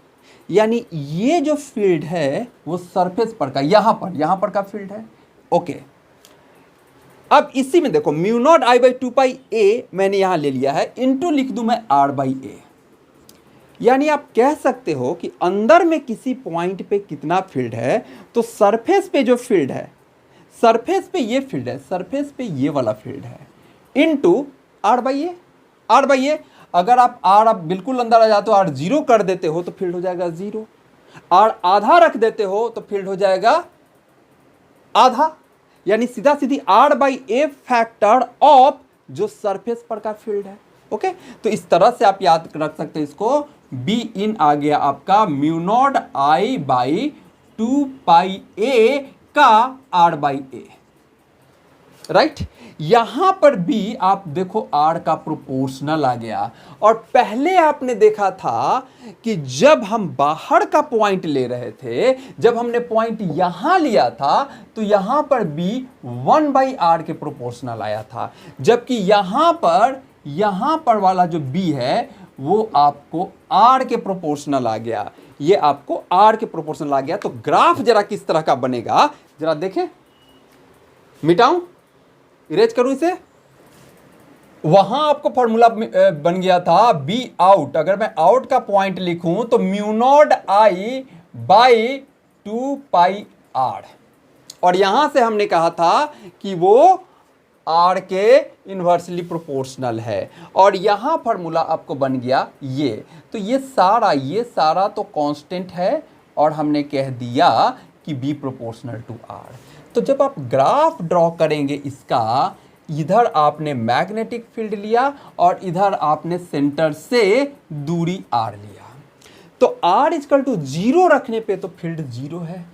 यानी ये जो फील्ड है वो सरफेस पर का, यहां पर का फील्ड है, ओके। अब इसी में देखो mu naught I by 2 pi ए मैंने यहां ले लिया है, इनटू लिख दूं मैं r बाई ए। यानी आप कह सकते हो कि अंदर में किसी पॉइंट पे कितना फील्ड है, तो सरफेस पे जो फील्ड है, सरफेस पे ये फील्ड है, सरफेस पे ये वाला फील्ड है, into r by A. R by A, अगर आप बिल्कुल अंदर आ जाते हो, आर जीरो कर देते हो तो फील्ड हो जाएगा जीरो, आर आधा रख देते हो तो फील्ड हो जाएगा आधा। यानी सीधा सीधी R by A factor of जो सरफेस पर का फील्ड है, ओके। तो इस तरह से आप याद रख सकते हैं इसको, बी इन आ गया आपका mu naught I by 2 pi ए का आर बाई ए, राइट। यहां पर भी आप देखो r का प्रोपोर्शनल आ गया। और पहले आपने देखा था कि जब हम बाहर का पॉइंट ले रहे थे, जब हमने पॉइंट यहां लिया था तो यहां पर b 1 बाई आर के प्रोपोर्शनल आया था, जबकि यहां पर वाला जो b है वो आपको आर के प्रोपोर्शनल आ गया, ये आपको आर के प्रोपोर्शनल आ गया। तो ग्राफ जरा किस तरह का बनेगा जरा देखें, मिटाऊं, इरेज करूं इसे। वहां आपको फॉर्मूला बन गया था बी आउट, अगर मैं आउट का पॉइंट लिखूं तो mu naught I by 2 pi R, और यहां से हमने कहा था कि वो आर के इन्वर्सली प्रोपोर्शनल है, और यहां फॉर्मूला आपको बन गया ये। तो ये सारा तो कांस्टेंट है, और हमने कह दिया कि बी प्रोपोर्शनल टू आर। तो जब आप ग्राफ ड्रॉ करेंगे इसका, इधर आपने मैग्नेटिक फील्ड लिया और इधर आपने सेंटर से दूरी आर लिया, तो आर इक्वल टू 0 रखने पे तो फील्ड 0 है,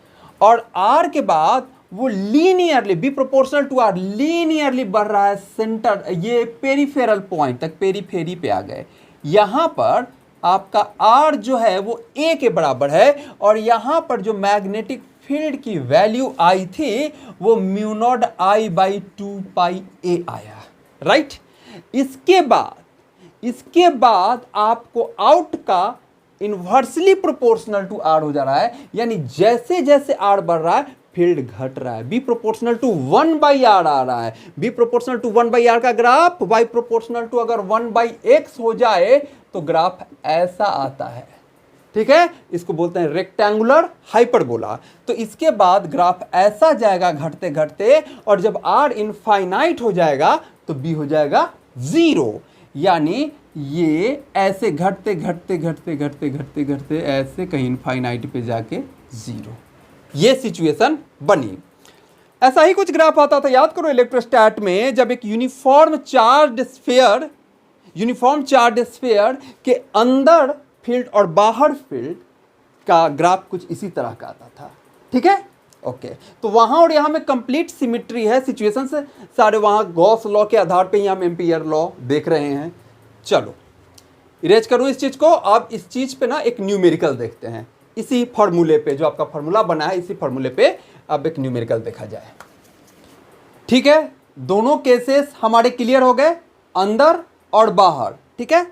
और आर के बाद वो linearly B proportional to R linearly बढ़ रहा है सेंटर, ये पेरिफेरल पॉइंट तक, पेरीफेरी पे आ गए। यहां पर आपका आर जो है वो ए के बराबर है, और यहां पर जो मैग्नेटिक फील्ड की वैल्यू आई थी वो mu naught I by 2 pi ए आया, राइट। इसके बाद आपको आउट का इन्वर्सली प्रोपोर्शनल टू आर हो जा रहा है, यानी जैसे जैसे आर बढ़ रहा है फील्ड घट रहा है। B proportional to 1 by R आ रहा है, B proportional to 1 by R का ग्राफ वाई प्रोपोर्शनल टू अगर 1 बाई एक्स हो जाए तो ग्राफ ऐसा आता है, ठीक है। इसको बोलते हैं रेक्टेंगुलर हाइपरबोला। तो इसके बाद ग्राफ ऐसा जाएगा घटते घटते, और जब आर इनफाइनाइट हो जाएगा तो बी हो जाएगा 0, यानी ये ऐसे घटते घटते घटते घटते घटते घटते ऐसे कहीं इनफाइनाइट पे जाके 0, ये सिचुएशन बनी। ऐसा ही कुछ ग्राफ आता था, याद करो इलेक्ट्रोस्टैट में, जब एक यूनिफॉर्म चार्ज स्फीयर के अंदर फील्ड और बाहर फील्ड का ग्राफ कुछ इसी तरह का आता था, ठीक है। ओके, तो वहां और यहां में कंप्लीट सिमिट्री है, सिचुएशन से सारे वहां गॉस लॉ के आधार पे ही हम एम्पियर लॉ देख रहे हैं। चलो इरेज करूं इस चीज को। अब इस चीज पे ना एक न्यूमेरिकल देखते हैं, इसी फॉर्मूले पे, जो आपका फॉर्मूला बना है इसी फॉर्मूले पे अब एक न्यूमेरिकल देखा जाए, ठीक है। दोनों केसेस हमारे क्लियर हो गए, अंदर और बाहर, ठीक है।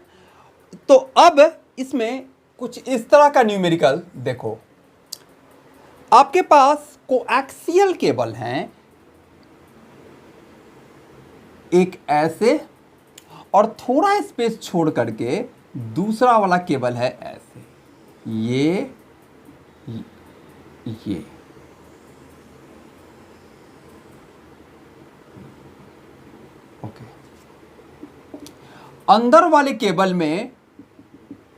तो अब इसमें कुछ इस तरह का न्यूमेरिकल देखो, आपके पास कोएक्सियल केबल हैं, एक ऐसे और थोड़ा स्पेस छोड़ करके दूसरा वाला केबल है ऐसे, ये ओके। अंदर वाले केबल में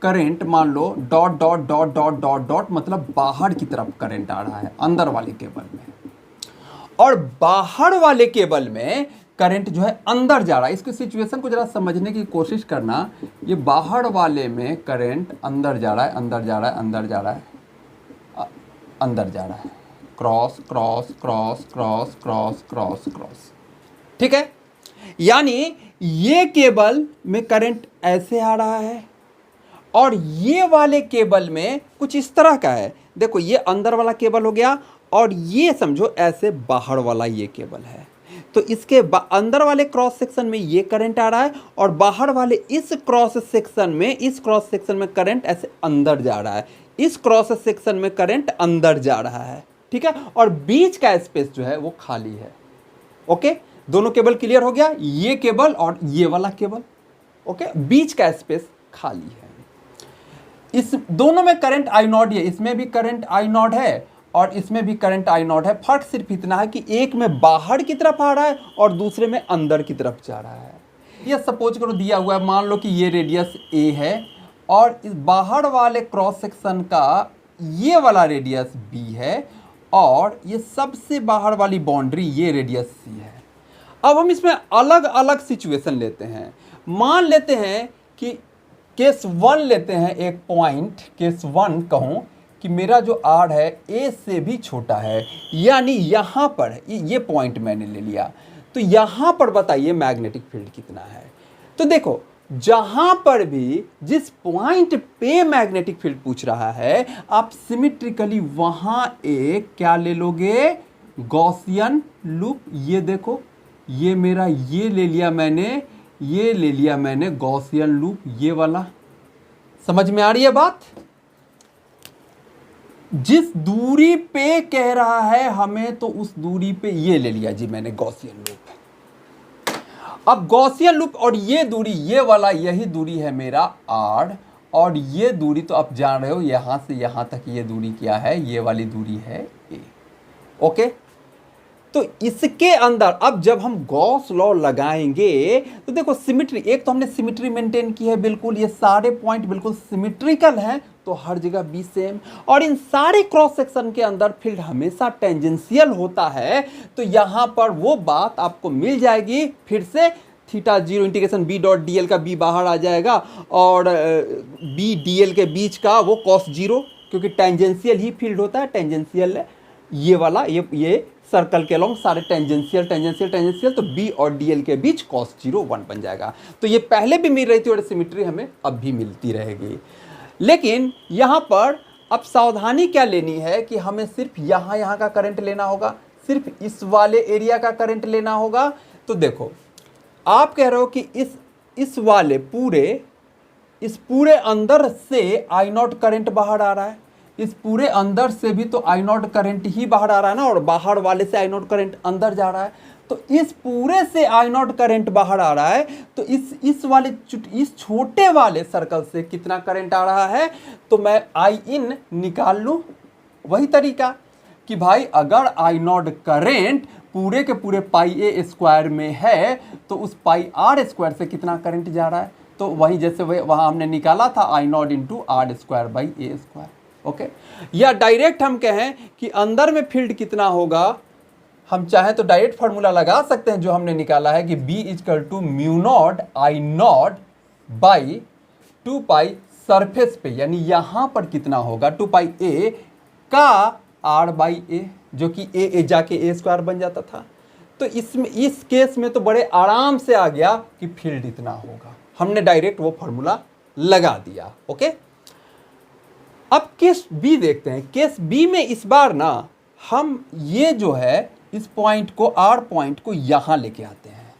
करंट मान लो dot dot dot dot dot dot, मतलब बाहर की तरफ करंट आ रहा है अंदर वाले केबल में, और बाहर वाले केबल में करंट जो है अंदर जा रहा है। इसकी सिचुएशन को जरा समझने की कोशिश करना, ये बाहर वाले में करंट अंदर जा रहा है, अंदर जा रहा है, अंदर जा रहा है, अंदर जा रहा है, cross cross cross cross cross cross cross, ठीक है। यानी ये केबल में करंट ऐसे आ रहा है, और ये वाले केबल में कुछ इस तरह का है। देखो ये अंदर वाला केबल हो गया, और ये समझो ऐसे बाहर वाला ये केबल है। तो इसके अंदर वाले क्रॉस सेक्शन में ये करंट आ रहा है, और बाहर वाले इस क्रॉस सेक्शन में करंट ऐसे अंदर जा रहा है, इस क्रॉस सेक्शन में करंट अंदर जा रहा है, ठीक है। और बीच का स्पेस जो है वो खाली है। ओके, दोनों केबल क्लियर हो गया, ये केबल और ये वाला केबल, ओके। बीच का स्पेस खाली है। इस दोनों में करंट आई नॉट है, इसमें भी करंट आई नॉट है और इसमें भी करंट आई नॉट है। फर्क सिर्फ इतना है कि एक में बाहर की तरफ आ रहा है और दूसरे में अंदर की तरफ जा रहा है। ये सपोज करो दिया हुआ है, मान लो कि ये रेडियस ए है और इस बाहर वाले क्रॉस सेक्शन का ये वाला रेडियस बी है, और ये सबसे बाहर वाली बाउंड्री ये रेडियस सी है। अब हम इसमें अलग अलग सिचुएशन लेते हैं। मान लेते हैं कि केस 1 लेते हैं, एक पॉइंट केस 1 कहूं कि मेरा जो आर है ए से भी छोटा है, यानी यहाँ पर ये पॉइंट मैंने ले लिया। तो यहाँ पर बताइए मैग्नेटिक फील्ड कितना है। तो देखो जहाँ पर भी जिस पॉइंट पे मैग्नेटिक फील्ड पूछ रहा है, आप सिमेट्रिकली वहाँ एक क्या ले लोगे, गॉसियन लूप। ये देखो ये मेरा ये ले लिया मैंने, ये ले लिया मैंने गॉसियन लूप, ये वाला, समझ में आ रही है बात? जिस दूरी पे कह रहा है हमें, तो उस दूरी पे ये ले लिया जी मैंने गॉसियन लूप। अब गॉसियन लूप और ये दूरी, ये वाला यही दूरी है मेरा r, और ये दूरी तो आप जान रहे हो यहां से यहां तक ये दूरी क्या है, ये वाली दूरी है a। ओके, तो इसके अंदर अब जब हम गॉस लॉ लगाएंगे तो देखो सिमिट्री, एक तो हमने सिमिट्री मेंटेन की है, बिल्कुल ये सारे पॉइंट बिल्कुल सिमिट्रिकल हैं, तो हर जगह बी सेम, और इन सारे क्रॉस सेक्शन के अंदर फील्ड हमेशा टेंजेंशियल होता है। तो यहां पर वो बात आपको मिल जाएगी फिर से, theta zero integration B dot D L का बी बाहर आ जाएगा, और बी डी एल के बीच का वो कॉस जीरो, क्योंकि टेंजेंशियल ही फील्ड होता है, टेंजेंशियल ये वाला, ये सर्कल के अलोंग सारे टेंजेंशियल टेंजेंशियल टेंजेंशियल, तो बी और डी एल के बीच कॉस जीरो 1 बन जाएगा। तो ये पहले भी मिल रही थी और सिमिट्री हमें अब भी मिलती रहेगी। लेकिन यहाँ पर अब सावधानी क्या लेनी है कि हमें सिर्फ यहाँ का करंट लेना होगा, सिर्फ इस वाले एरिया का करंट लेना होगा। तो देखो आप कह रहे हो कि इस वाले इस पूरे अंदर से आई नॉट करंट बाहर आ रहा है, इस पूरे अंदर से भी तो आई नॉट करंट ही बाहर आ रहा है ना, और बाहर वाले से आई नॉट करंट अंदर जा रहा है। तो इस पूरे से आई नॉट करंट बाहर आ रहा है, तो इस छोटे वाले सर्कल से कितना करंट आ रहा है, तो मैं आई इन निकाल लूं। वही तरीका कि भाई अगर आई नॉट करंट पूरे के पूरे पाई ए स्क्वायर में है, तो उस पाई आर स्क्वायर से कितना करंट जा रहा है, तो वही जैसे वहां हमने निकाला था I naught into R square by A square. Okay, या डायरेक्ट हम कहें कि अंदर में फील्ड कितना होगा, हम चाहें तो डायरेक्ट फार्मूला लगा सकते हैं जो हमने निकाला है कि B equal to mu naught I naught by 2 pi surface पे, यानी यहां पर कितना होगा 2 पाई a का r बाई a, जो कि a जाके a स्क्वायर बन जाता था। तो इसमें इस केस में तो बड़े आराम से आ गया कि फील्ड इतना होगा, हमने डायरेक्ट वो फार्मूला लगा दिया। ओके, अब केस बी देखते हैं। केस बी में इस बार ना हम ये जो है इस पॉइंट को, आर पॉइंट को यहां लेके आते हैं,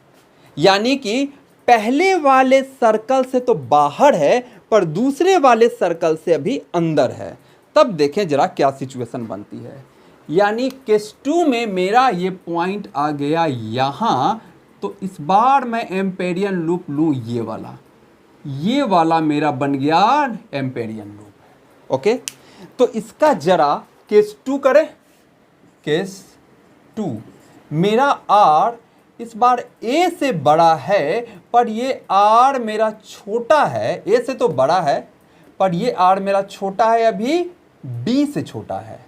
यानी कि पहले वाले सर्कल से तो बाहर है पर दूसरे वाले सर्कल से अभी अंदर है। तब देखें जरा क्या सिचुएशन बनती है। यानी केस 2 में मेरा ये पॉइंट आ गया यहां, तो इस बार मैं एम्पेरियन लूप लूं, ये वाला मेरा बन गया एम्पेरियन लूप। ओके, तो इसका जरा केस 2 करें। केस 2 मेरा r इस बार a से बड़ा है, पर ये r मेरा छोटा है, a से तो बड़ा है पर ये r मेरा छोटा है, अभी b से छोटा है।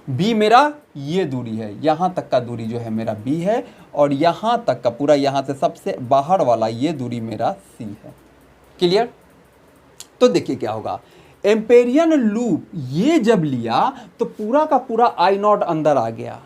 b मेरा ये दूरी है, यहां तक का दूरी जो है मेरा b है, और यहां तक का पूरा, यहां से सबसे बाहर वाला ये दूरी मेरा c है। क्लियर? तो देखिए क्या होगा, एम्पेरियन लूप ये जब लिया तो पूरा का पूरा आई नॉट अंदर आ गया,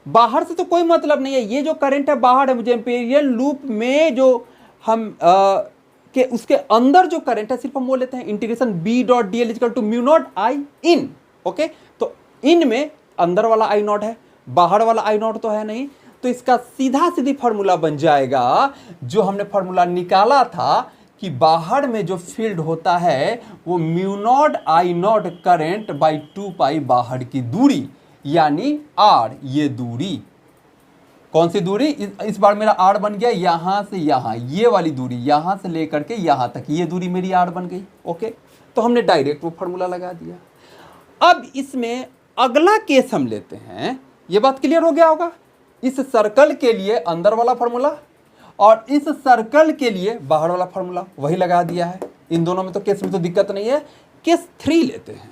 बाहर से तो कोई मतलब नहीं है, ये जो करंट है बाहर है, मुझे एम्पेरियन लूप में जो हम के उसके अंदर जो करंट है सिर्फ हम वो लेते हैं integration B dot D L equal to mu naught I in. Okay, तो इन में अंदर वाला आई नॉट है, बाहर वाला आई नॉट तो है नहीं, तो इसका सीधा सीधी फॉर्मूला बन जाएगा जो हमने फॉर्मूला निकाला था कि बाहर में जो फील्ड होता है वो mu naught I not current by 2 पाई बाहर की दूरी, यानी r, ये दूरी, कौन सी दूरी, इस बार मेरा r बन गया यहां से यहां, ये वाली दूरी यहां से लेकर के यहां तक, ये दूरी मेरी r बन गई। ओके, तो हमने डायरेक्ट वो फार्मूला लगा दिया। अब इसमें अगला केस हम लेते हैं, ये बात क्लियर हो गया होगा, इस सर्कल के लिए अंदर वाला फार्मूला और इस सर्कल के लिए बाहर वाला फार्मूला वही लगा दिया है। इन दोनों में तो केस में तो दिक्कत नहीं है। केस 3 लेते हैं,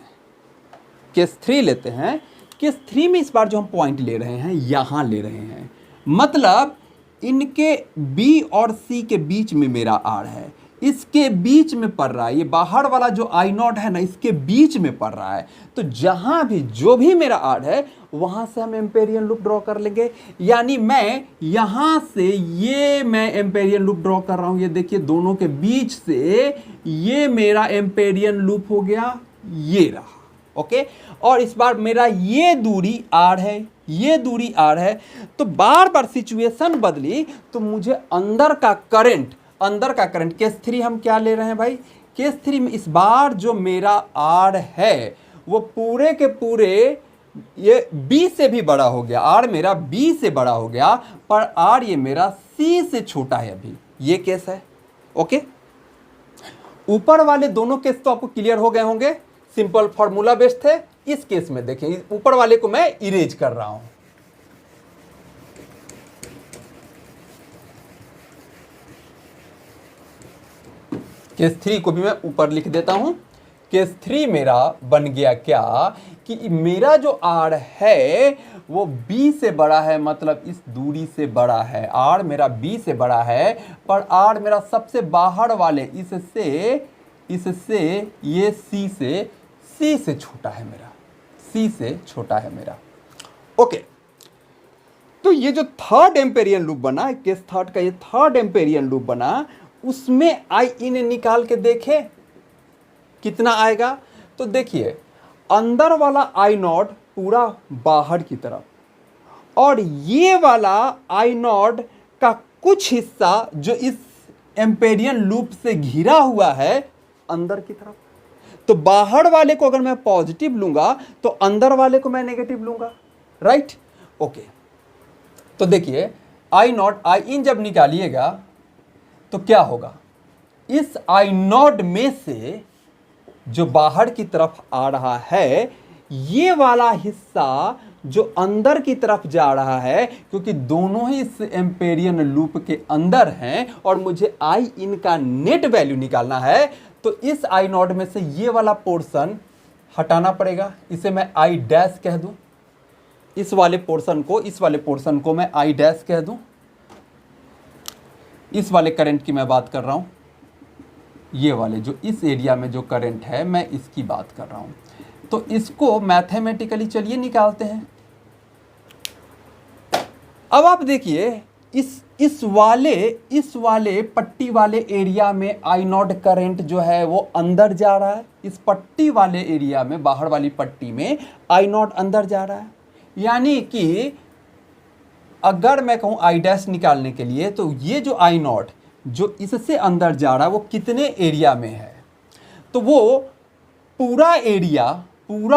केस 3 लेते हैं। केस 3 में इस बार जो हम पॉइंट ले रहे हैं यहां ले रहे हैं, मतलब इनके B और C के बीच में मेरा R है, इसके बीच में पड़ रहा है, ये बाहर वाला जो आई नॉट है ना इसके बीच में पड़ रहा है। तो जहां भी जो भी मेरा R है वहां से हम एम्पेरियन लूप ड्रॉ कर लेंगे, यानी मैं यहां से ये मैं एम्पेरियन लूप ड्रॉ कर रहा हूं, ये देखिए दोनों के बीच से ये मेरा एम्पेरियन लूप हो गया, ये रहा। ओके, और इस बार मेरा ये दूरी r है, ये दूरी r है, तो बार बार सिचुएशन बदली तो मुझे अंदर का करंट केस 3 हम क्या ले रहे हैं भाई, केस 3 में इस बार जो मेरा आर है वो पूरे के पूरे ये बी से भी बड़ा हो गया, आर मेरा बी से बड़ा हो गया, पर आर ये मेरा सी से छोटा है अभी, ये केस है। ओके, ऊपर वाले दोनों केस तो आपको क्लियर हो गए होंगे, सिंपल फॉर्मूला बेस्ड थे। इस केस में देखें, ऊपर वाले को मैं इरेज कर रहा हूं। केस 3 को भी मैं ऊपर लिख देता हूं। केस 3 मेरा बन गया क्या कि मेरा जो आर है वो b से बड़ा है, मतलब इस दूरी से बड़ा है। आर मेरा b से बड़ा है, पर आर मेरा सबसे बाहर वाले इससे ये c से छोटा है मेरा, c से छोटा है मेरा। ओके, तो ये जो थर्ड एम्पेरियन लूप बना, केस थर्ड का ये थर्ड एम्पेरियन लूप बना, उसमें आई इन निकाल के देखें कितना आएगा। तो देखिए, अंदर वाला आई नॉट पूरा बाहर की तरफ, और ये वाला आई नॉट का कुछ हिस्सा जो इस एम्पेरियन लूप से घिरा हुआ है अंदर की तरफ। तो बाहर वाले को अगर मैं पॉजिटिव लूंगा तो अंदर वाले को मैं नेगेटिव लूंगा, राइट। ओके, तो देखिए आई नॉट आई इन जब निकालिएगा तो क्या होगा, इस आई नॉट में से जो बाहर की तरफ आ रहा है, ये वाला हिस्सा जो अंदर की तरफ जा रहा है, क्योंकि दोनों ही इस एम्पेरियन लूप के अंदर हैं और मुझे आई इन का नेट वैल्यू निकालना है, तो इस आई नॉट में से ये वाला पोर्शन हटाना पड़ेगा। इसे मैं आई डैश कह दूं, इस वाले पोर्शन को मैं आई डैश कह दूं। इस वाले करंट की मैं बात कर रहा हूं, ये वाले जो इस एरिया में जो करंट है मैं इसकी बात कर रहा हूं। तो इसको मैथमेटिकली चलिए निकालते हैं। अब आप देखिए, इस वाले पट्टी वाले एरिया में आई नॉट करंट जो है वो अंदर जा रहा है। इस पट्टी वाले एरिया में, बाहर वाली पट्टी में आई नॉट अंदर जा रहा है। यानी कि अगर मैं कहूं आई डैश निकालने के लिए, तो ये जो आई नॉट जो इससे अंदर जा रहा है वो कितने एरिया में है, तो वो पूरा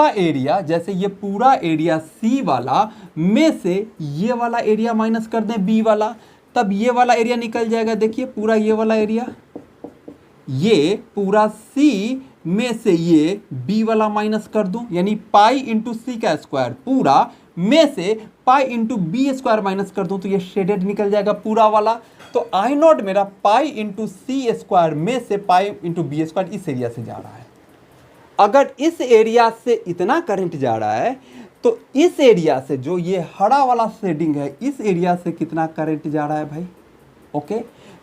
एरिया जैसे ये पूरा एरिया सी वाला में से ये वाला एरिया माइनस कर दें बी वाला, तब ये वाला एरिया निकल जाएगा। देखिए पूरा ये वाला एरिया, ये पूरा सी में से ये बी वाला माइनस कर दूं, यानी पाई इंटू सी का स्क्वायर पूरा में से pi into B square minus कर दूं, तो ये शेडेड निकल जाएगा पूरा वाला। तो आई नॉट मेरा पाई इंटू सी स्क्वायर में से पाई इंटू बी स्क्वायर इस एरिया से जा रहा है। अगर इस एरिया से इतना करंट जा रहा है, तो इस एरिया से जो ये हरा वाला शेडिंग है, इस एरिया से कितना करंट जा रहा है भाई। ओके,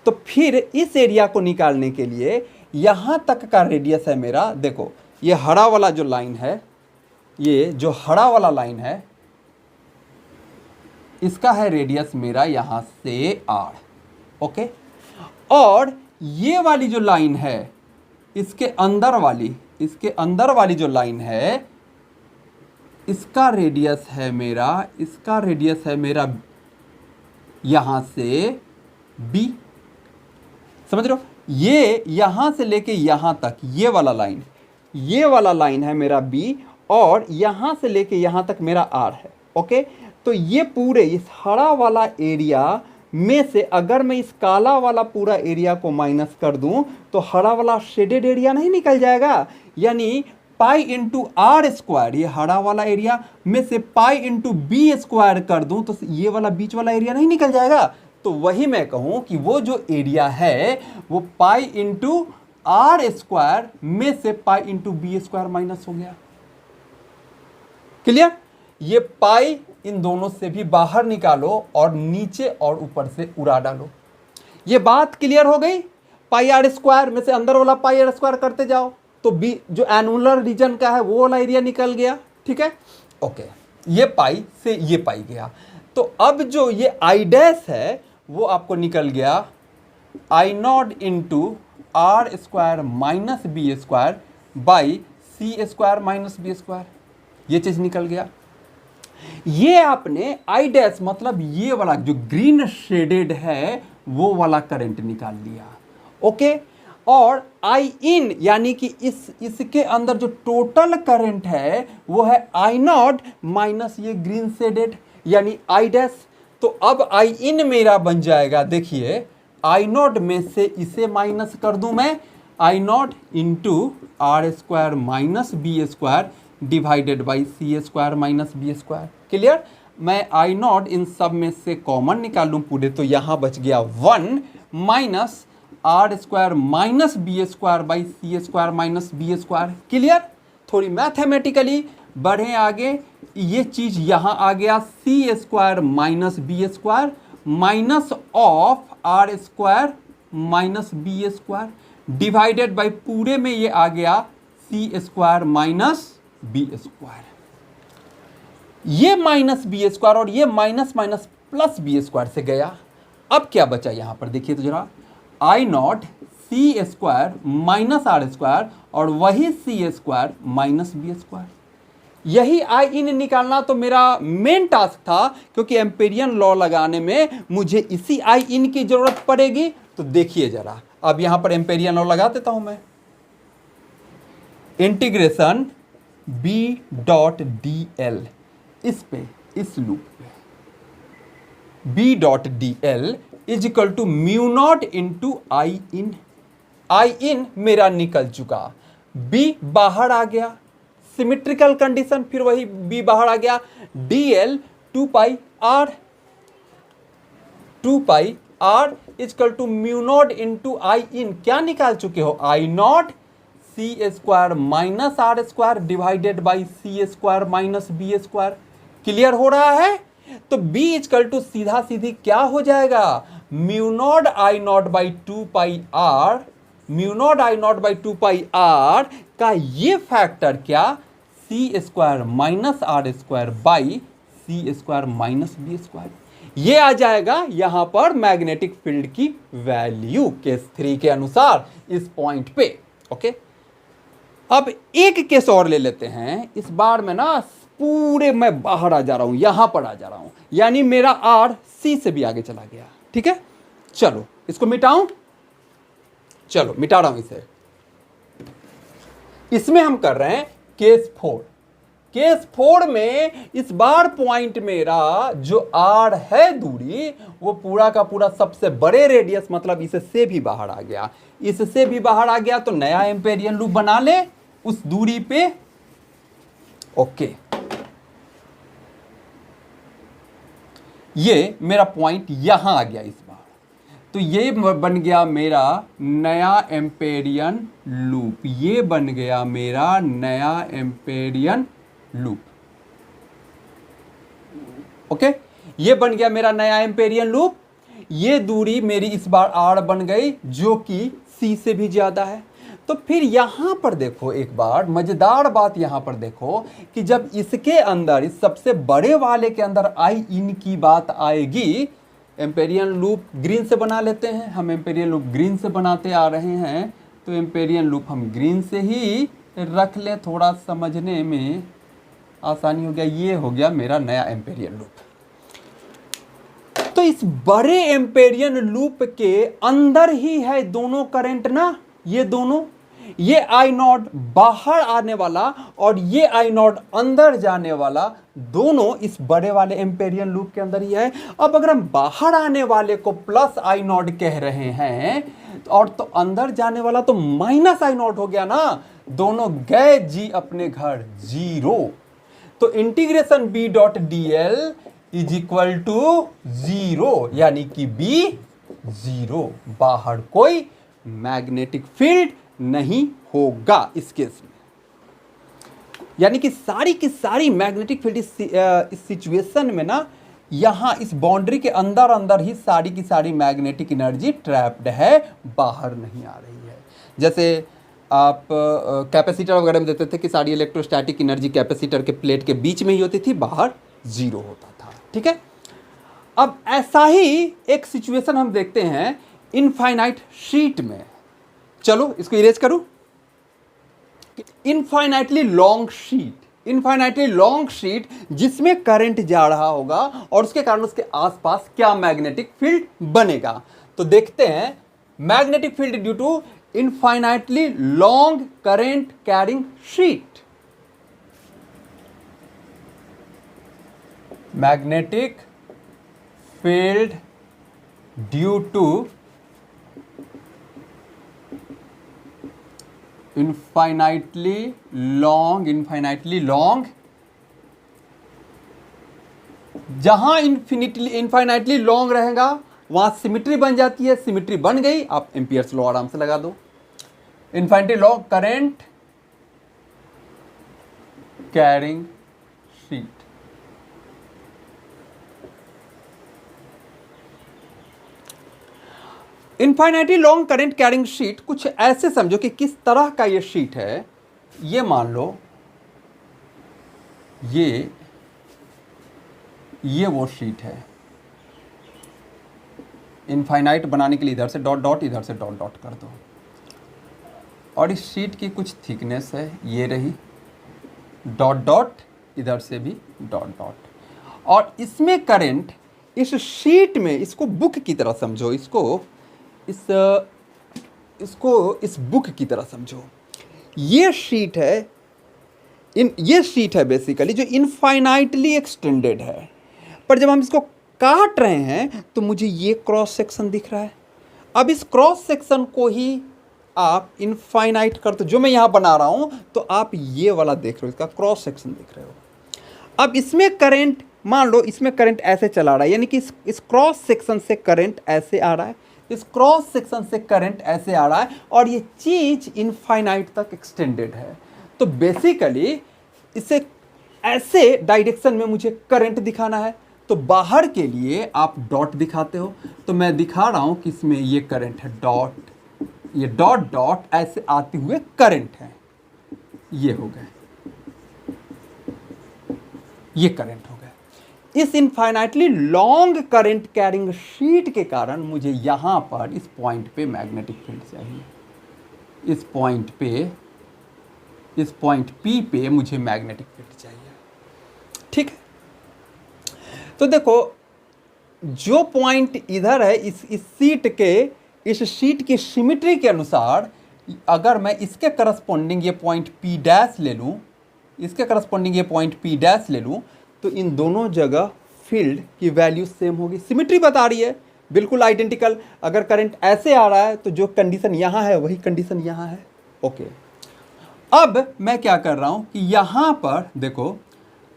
तो फिर इस एरिया को निकालने के लिए यहां तक का रेडियस है मेरा, देखो ये हरा वाला जो लाइन है, ये जो हरा वाला लाइन है, इसका है रेडियस मेरा यहां से आर। ओके, और ये वाली जो लाइन है, इसके अंदर वाली जो लाइन है, इसका रेडियस है मेरा यहां से बी। समझ रहे हो, ये यहां से लेके यहां तक ये वाला लाइन है मेरा बी, और यहां से लेके यहां तक मेरा आर है। ओके, तो ये पूरे इस हरा वाला एरिया में से अगर मैं इस काला वाला पूरा एरिया को माइनस कर दूं, तो हरा वाला शेडेड एरिया नहीं निकल जाएगा। यानी पाई इंटू आर स्क्वायर, ये हरा वाला एरिया में से पाई इंटू बी स्क्वायर कर दूं, तो ये वाला बीच वाला एरिया नहीं निकल जाएगा। तो वही मैं कहूं कि वो जो एरिया है वो पाई इंटू आर स्क्वायर में से pi into B square minus हो गया। क्लियर, ये पाई इन दोनों से भी बाहर निकालो और नीचे और ऊपर से उड़ा डालो। ये बात क्लियर हो गई। पाई आर स्क्वायर में से अंदर वाला पाई आर स्क्वायर करते जाओ, तो बी जो एनुलर रीजन का है वो वाला एरिया निकल गया। ठीक है, ओके, ये पाई से ये पाई गया। तो अब जो ये आई डैश है वो आपको निकल गया I naught into R square minus B square by C square minus B square, ये चीज निकल गया। ये आपने आई डैश मतलब ये वाला जो ग्रीन शेडेड है वो वाला करंट निकाल लिया। ओके, और आई इन यानी कि इसके अंदर जो टोटल करंट है वो है आई नॉट माइनस ये ग्रीन शेडेड यानी आई डैश। तो अब आई इन मेरा बन जाएगा, देखिए आई नॉट में से इसे माइनस कर दूं मैं, I naught into R square minus B square divided by C square minus B square. Clear? मैं आई नॉट इन सब में से कॉमन निकालूं पूरे, तो यहाँ बच गया 1 minus R square minus B square by C square minus B square. Clear? थोड़ी मैथमेटिकली बढ़े आगे, ये चीज़ यहाँ आ गया C square minus B square minus of R square minus B square divided by पूरे में ये आ गया C square minus B square. ये माइनस बी स्क्वायर और ये minus minus plus B square से गया। अब क्या बचा यहाँ पर देखिए तो जरा, I naught C square minus R square और वही C square minus B square. यही आई इन निकालना तो मेरा मेन टास्क था, क्योंकि एम्पेरियन लॉ लगाने में मुझे इसी आई इन की जरूरत पड़ेगी। तो देखिए जरा, अब यहां पर एम्पेरियन लॉ लगा देता हूं मैं, integration B dot D L, इस पे इस लूप पे B dot D L is equal to mu naught into I in. I in मेरा निकल चुका, बी बाहर आ गया, सिमेट्रिकल कंडीशन, फिर वही बी बाहर आ गया, D L 2 pi R equal to mu naught into I in. क्या निकाल चुके हो? I naught C square minus R square divided by C square minus B square. Clear हो रहा है? तो b इजकल टू सीधा सीधी क्या हो जाएगा, mu naught I naught by 2 pi R, mu naught I naught by 2 pi R का ये फैक्टर क्या, C square minus R square by C square minus B square. ये आ जाएगा यहां पर मैग्नेटिक फील्ड की वैल्यू केस 3 के अनुसार इस पॉइंट पे। ओके, अब एक केस और ले लेते हैं। इस बार में ना पूरे मैं बाहर आ जा रहा हूं, यहां पर आ जा रहा हूं, यानी मेरा आर सी से भी आगे चला गया। ठीक है, चलो इसको मिटाऊं, चलो मिटा रहा हूं इसे। इसमें हम कर रहे हैं केस 4। केस 4 में इस बार पॉइंट मेरा जो आर है दूरी, वो पूरा का पूरा सबसे बड़े रेडियस मतलब इससे भी बाहर आ गया, इससे भी बाहर आ गया। तो नया एम्पेरियन लूप बना ले उस दूरी पे। ओके, ये मेरा पॉइंट यहां आ गया इस बार, तो ये बन गया मेरा नया एम्पेरियन लूप, ये बन गया मेरा नया एम्पेरियन लूप। ओके, ये बन गया मेरा नया एम्पेरियन लूप। ये दूरी मेरी इस बार आर बन गई जो कि सी से भी ज्यादा है। तो फिर यहां पर देखो, एक बार मजेदार बात यहां पर देखो कि जब इसके अंदर, इस सबसे बड़े वाले के अंदर आई इन की बात आएगी, एम्पेरियन लूप ग्रीन से बना लेते हैं हम, एम्पेरियन लूप ग्रीन से बनाते आ रहे हैं, तो एम्पेरियन लूप हम ग्रीन से ही रख ले, थोड़ा समझने में आसानी हो गया। ये हो गया मेरा नया एम्पेरियन लूप। तो इस बड़े एम्पेरियन लूप के अंदर ही है दोनों करंट ना, ये दोनों, ये आई नॉट बाहर आने वाला और ये आई नॉट अंदर जाने वाला, दोनों इस बड़े वाले एम्पेरियन लूप के अंदर ही है। अब अगर हम बाहर आने वाले को प्लस आई नॉट कह रहे हैं और तो अंदर जाने वाला तो माइनस आई नॉट हो गया ना, दोनों गए जी अपने घर, जीरो। तो integration B dot D L is equal to zero, यानी कि बी जीरो, बाहर कोई मैग्नेटिक फील्ड नहीं होगा इस केस में। यानी कि सारी की सारी मैग्नेटिक फील्ड इस सिचुएशन में ना, यहां इस बाउंड्री के अंदर अंदर ही सारी की सारी मैग्नेटिक एनर्जी ट्रैप्ड है, बाहर नहीं आ रही है। जैसे आप कैपेसिटर वगैरह में देते थे कि सारी इलेक्ट्रोस्टैटिक एनर्जी कैपेसिटर के प्लेट के बीच में ही होती थी, बाहर जीरो होता था। ठीक है, अब ऐसा ही एक सिचुएशन हम देखते हैं इनफाइनाइट शीट में। चलो इसको इरेज करूं। Infinitely long sheet, infinitely long sheet जिसमें करंट जा रहा होगा और उसके कारण उसके आसपास क्या मैग्नेटिक फील्ड बनेगा। तो देखते हैं, magnetic field due to infinitely long current carrying sheet. Magnetic field due to infinitely long, जहां इन्फाइनाइटली लॉन्ग रहेगा वहां सिमिट्री बन जाती है, सिमिट्री बन गई, आप एम्पियर्स लॉ आराम से लगा दो। Infinitely long current carrying sheet. Infinitely long current carrying sheet कुछ ऐसे समझो कि किस तरह का ये शीट है। ये मान लो ये वो शीट है। इनफाइनाइट बनाने के लिए इधर से डॉट डॉट, इधर से डॉट डॉट कर दो, और इस शीट की कुछ थिकनेस है, ये रही, डॉट डॉट, इधर से भी डॉट डॉट, और इसमें करंट इस शीट में, इसको बुक की तरह समझो, इसको इस बुक की तरह समझो। ये शीट है बेसिकली जो इनफाइनाइटली एक्सटेंडेड है, पर जब हम इसको काट रहे हैं तो मुझे ये क्रॉस सेक्शन दिख रहा है। अब इस क्रॉस सेक्शन को ही आप इनफाइनाइट कर दो, जो मैं यहाँ बना रहा हूँ, तो आप ये वाला देख रहे हो, इसका क्रॉस सेक्शन देख रहे हो। अब इसमें करंट, मान लो इसमें करंट ऐसे चला रहा है, यानी कि इस क्रॉस सेक्शन से करंट ऐसे आ रहा है, इस क्रॉस सेक्शन से करंट ऐसे आ रहा है, और ये चीज इनफाइनाइट तक एक्सटेंडेड है। तो बेसिकली इसे ऐसे डायरेक्शन में मुझे करंट दिखाना है, तो बाहर के लिए आप डॉट दिखाते हो, तो मैं दिखा रहा हूं कि इसमें ये करंट है, डॉट, ये डॉट डॉट ऐसे आते हुए करंट है, ये हो गए, ये करंट हो गए। इस infinitely long current carrying sheet के कारण मुझे यहां पर इस पॉइंट पे मैग्नेटिक फील्ड चाहिए, इस पॉइंट P पे मुझे मैग्नेटिक फील्ड चाहिए। ठीक है, तो देखो जो पॉइंट इधर है, इस शीट की सिमिट्री के अनुसार, अगर मैं इसके करस्पॉन्डिंग ये पॉइंट P डैश ले लूं, इसके करस्पॉन्डिंग ये पॉइंट P डैश ले लूं, तो इन दोनों जगह फील्ड की वैल्यू सेम होगी। सिमिट्री बता रही है, बिल्कुल आइडेंटिकल। अगर करंट ऐसे आ रहा है तो जो कंडीशन यहाँ है वही कंडीशन यहाँ है। ओके, अब मैं क्या कर रहा हूँ कि यहाँ पर देखो,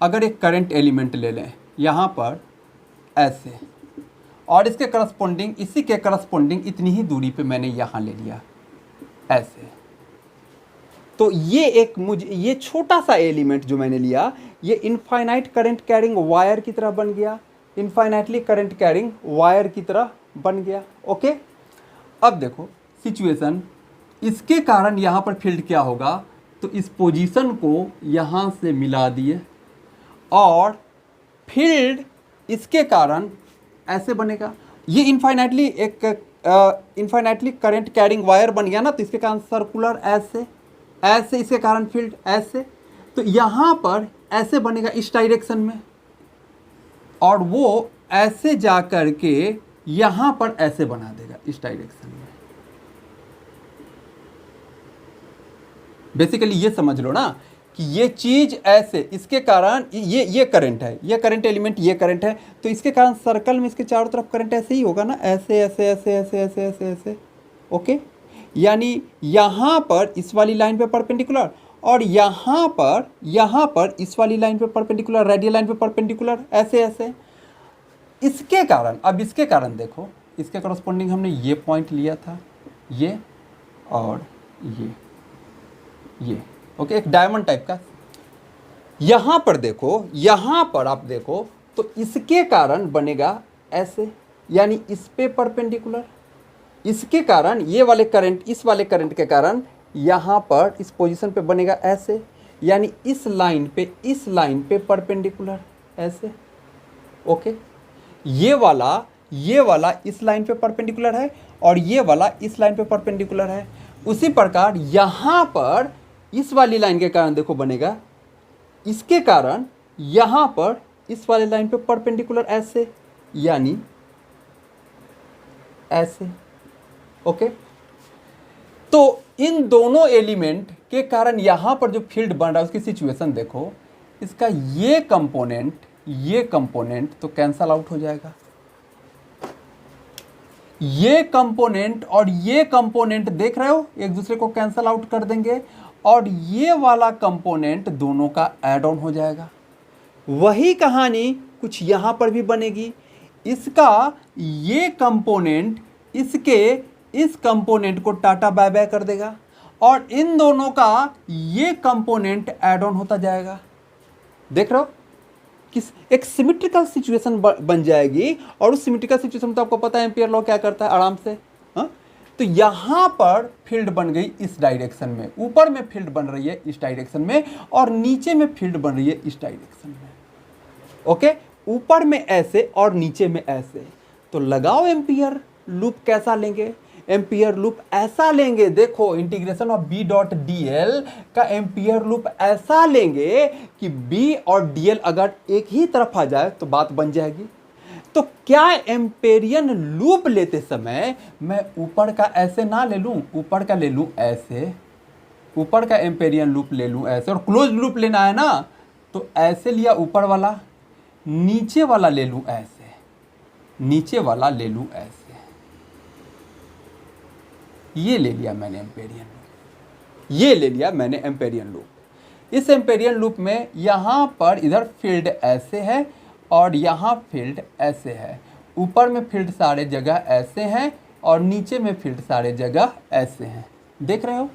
अगर एक करंट एलिमेंट ले लें यहाँ पर ऐसे, और इसके करस्पॉन्डिंग, इसी के करस्पॉन्डिंग इतनी ही दूरी पे मैंने यहाँ ले लिया ऐसे, तो ये एक ये छोटा सा एलिमेंट जो मैंने लिया, ये इनफाइनाइट करंट कैरिंग वायर की तरह बन गया, इनफाइनाइटली करंट कैरिंग वायर की तरह बन गया। ओके, अब देखो सिचुएशन, इसके कारण यहाँ पर फील्ड क्या होगा, तो इस पोजीशन को यहाँ से मिला दिए, और फील्ड इसके कारण ऐसे बनेगा। ये इनफाइनाइटली करंट कैरिंग वायर बन गया ना, तो इसके कारण सर्कुलर ऐसे, इसके कारण फील्ड ऐसे, तो यहाँ पर ऐसे बनेगा इस डायरेक्शन में, और वो ऐसे जा कर के यहाँ पर ऐसे बना देगा इस डायरेक्शन में। बेसिकली ये समझ लो ना कि ये चीज ऐसे, इसके कारण ये करंट है, ये करंट एलिमेंट, ये करंट है, तो इसके कारण सर्कल में इसके चारों तरफ करंट ऐसे ही होगा ना, ऐसे ऐसे ऐसे ऐसे ऐसे ऐसे ऐसे। ओके, यानी यहाँ पर इस वाली लाइन पे परपेंडिकुलर, और यहाँ पर इस वाली लाइन पे परपेंडिकुलर, रेडियल लाइन पे परपेंडिकुलर, ऐसे ऐसे। इसके कारण, अब इसके कारण देखो, इसके करस्पॉन्डिंग हमने ये पॉइंट लिया था, ये और ये। ओके, एक डायमंड टाइप का। यहां पर देखो, यहां पर आप देखो तो इसके कारण बनेगा ऐसे, यानी इस पे परपेंडिकुलर। इसके कारण ये वाले करंट, इस वाले करंट के कारण यहां पर इस पोजीशन पे बनेगा ऐसे, यानी इस लाइन पे परपेंडिकुलर ऐसे। ओके, ये वाला इस लाइन पे परपेंडिकुलर है, और ये वाला इस लाइन पे परपेंडिकुलर है। उसी प्रकार यहां पर इस वाली लाइन के कारण देखो बनेगा, इसके कारण यहां पर इस वाले लाइन पे परपेंडिकुलर ऐसे, यानी ऐसे। ओके, तो इन दोनों एलिमेंट के कारण यहां पर जो फील्ड बन रहा है उसकी सिचुएशन देखो, इसका ये कंपोनेंट तो कैंसल आउट हो जाएगा, ये कंपोनेंट और ये कंपोनेंट देख रहे हो एक दूसरे को कैंसल आउट कर देंगे, और ये वाला कंपोनेंट दोनों का ऐड ऑन हो जाएगा। वही कहानी कुछ यहां पर भी बनेगी, इसका ये कंपोनेंट इसके इस कंपोनेंट को टाटा बाय बाय कर देगा, और इन दोनों का ये कंपोनेंट ऐड ऑन होता जाएगा। देख रहे हो किस एक सिमेट्रिकल सिचुएशन बन जाएगी, और उस सिमेट्रिकल सिचुएशन तो आपको पता है एम्पियर लॉ क्या करता है आराम से। हाँ, तो यहां पर फील्ड बन गई इस डायरेक्शन में, ऊपर में फील्ड बन रही है इस डायरेक्शन में, और नीचे में फील्ड बन रही है इस डायरेक्शन में। ओके, ऊपर में ऐसे और नीचे में ऐसे। तो लगाओ एम्पियर लूप कैसा लेंगे, एम्पियर लूप ऐसा लेंगे, देखो integration of B dot D L का एम्पियर लूप ऐसा लेंगे कि बी और डी एल अगर एक ही तरफ आ जाए तो बात बन जाएगी। तो क्या एम्पेरियन लूप लेते समय मैं ऊपर का ऐसे ना ले लूं, ऊपर का ले लूं ऐसे, ऊपर का एम्पेरियन लूप ले लूं ऐसे, और क्लोज लूप लेना है ना तो ऐसे लिया ऊपर वाला, नीचे वाला ले लूं ऐसे, नीचे वाला ले लूं ऐसे, ये ले लिया मैंने एम्पेरियन लूप, ये ले लिया मैंने एम्पेरियन लूप। इस एम्पेरियन लूप में यहाँ पर इधर फील्ड ऐसे है और यहाँ फील्ड ऐसे है, ऊपर में फील्ड सारे जगह ऐसे हैं और नीचे में फील्ड सारे जगह ऐसे हैं। देख रहे हो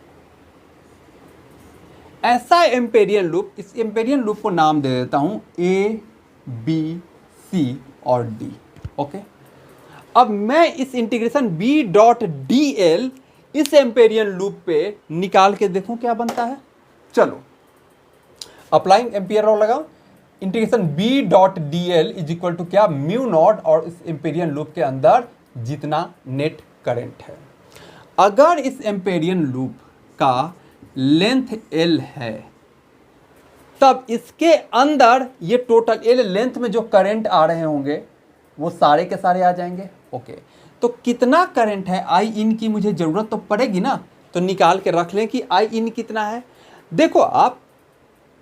ऐसा एम्पेरियन लूप। इस एम्पेरियन लूप को नाम दे देता हूँ ए बी सी और डी। ओके, अब मैं इस integration B dot D L इस एम्पेरियन लूप पे निकाल के देखूं क्या बनता है। चलो अप्लाइंग एम्पियर लॉ लगाओ, integration B dot D L is equal to क्या, म्यू नॉट और इस एम्पेरियन लूप के अंदर जितना नेट करंट है। अगर इस एम्पेरियन लूप का लेंथ एल है तब इसके अंदर ये टोटल एल लेंथ में जो करंट आ रहे होंगे वो सारे के सारे आ जाएंगे। ओके, तो कितना करंट है, आई इन की मुझे ज़रूरत तो पड़ेगी ना, तो निकाल के रख लें कि आई इन कितना है। देखो आप,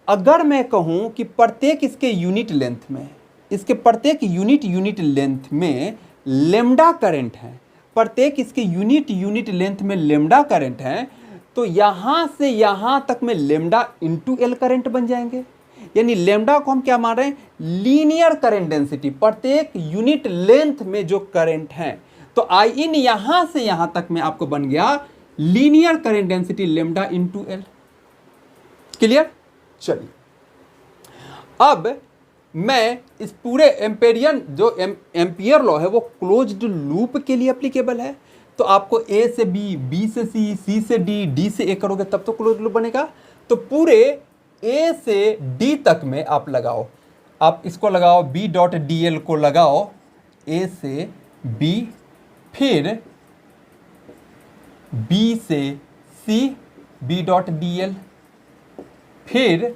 अगर मैं कहूँ कि प्रत्येक इसके यूनिट लेंथ में, इसके प्रत्येक यूनिट लेंथ में लेमडा करंट है, प्रत्येक इसके यूनिट लेंथ में लेमडा करंट है, तो यहाँ से यहाँ तक में लेमडा इंटू एल करंट बन जाएंगे। यानी लेमडा को हम क्या मान रहे हैं, लीनियर करंट डेंसिटी, प्रत्येक यूनिट लेंथ में जो करंट है। तो आई इन यहां से यहां तक में आपको बन गया linear current density lambda into L. Clear? चलिए अब मैं इस पूरे एम्पेरियन जो एम्पियर लॉ है वो क्लोज्ड लूप के लिए एप्लीकेबल है। तो आपको ए से बी, बी से सी, सी से डी, डी से ए करोगे तब तो क्लोज्ड लूप बनेगा। तो पूरे ए से डी तक में आप लगाओ, आप इसको लगाओ बी डॉट डी एल को लगाओ ए से बी, फिर बी से C B dot D L, फिर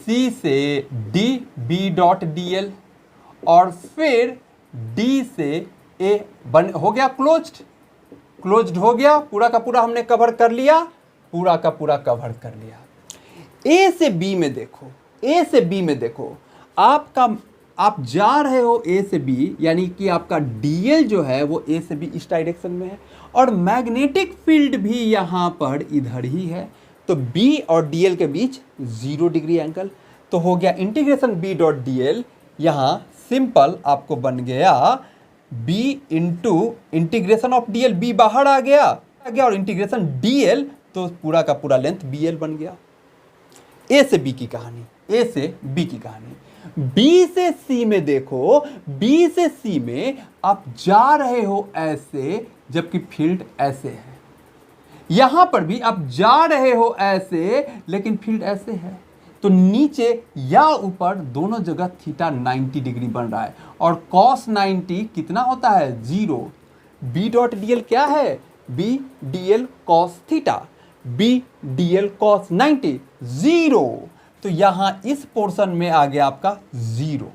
सी से D B dot D L, और फिर डी से ए बन हो गया क्लोज्ड हो गया। पूरा का पूरा हमने कवर कर लिया, पूरा का पूरा कवर कर लिया। ए से बी में देखो, ए से बी में देखो, आप जा रहे हो ए से बी, यानी कि आपका डीएल जो है वो ए से बी इस डायरेक्शन में है, और मैग्नेटिक फील्ड भी यहाँ पर इधर ही है। तो बी और डीएल के बीच 0 डिग्री एंगल। तो हो गया इंटीग्रेशन बी डॉट डीएल, यहाँ सिंपल आपको बन गया B into integration of D L, B बाहर आ गया और इंटीग्रेशन डीएल, तो पूरा का पूरा लेंथ बीएल बन गया। ए से बी की कहानी, ए से बी की कहानी। बी से सी में देखो, बी से सी में आप जा रहे हो ऐसे, जबकि फील्ड ऐसे है। यहां पर भी आप जा रहे हो ऐसे, लेकिन फील्ड ऐसे है। तो नीचे या ऊपर दोनों जगह थीटा 90 डिग्री बन रहा है, और कॉस 90 कितना होता है, 0। बी डॉट डीएल क्या है, B D L cos theta, B D L cos 90 0। तो यहां इस पोर्शन में आ गया आपका 0।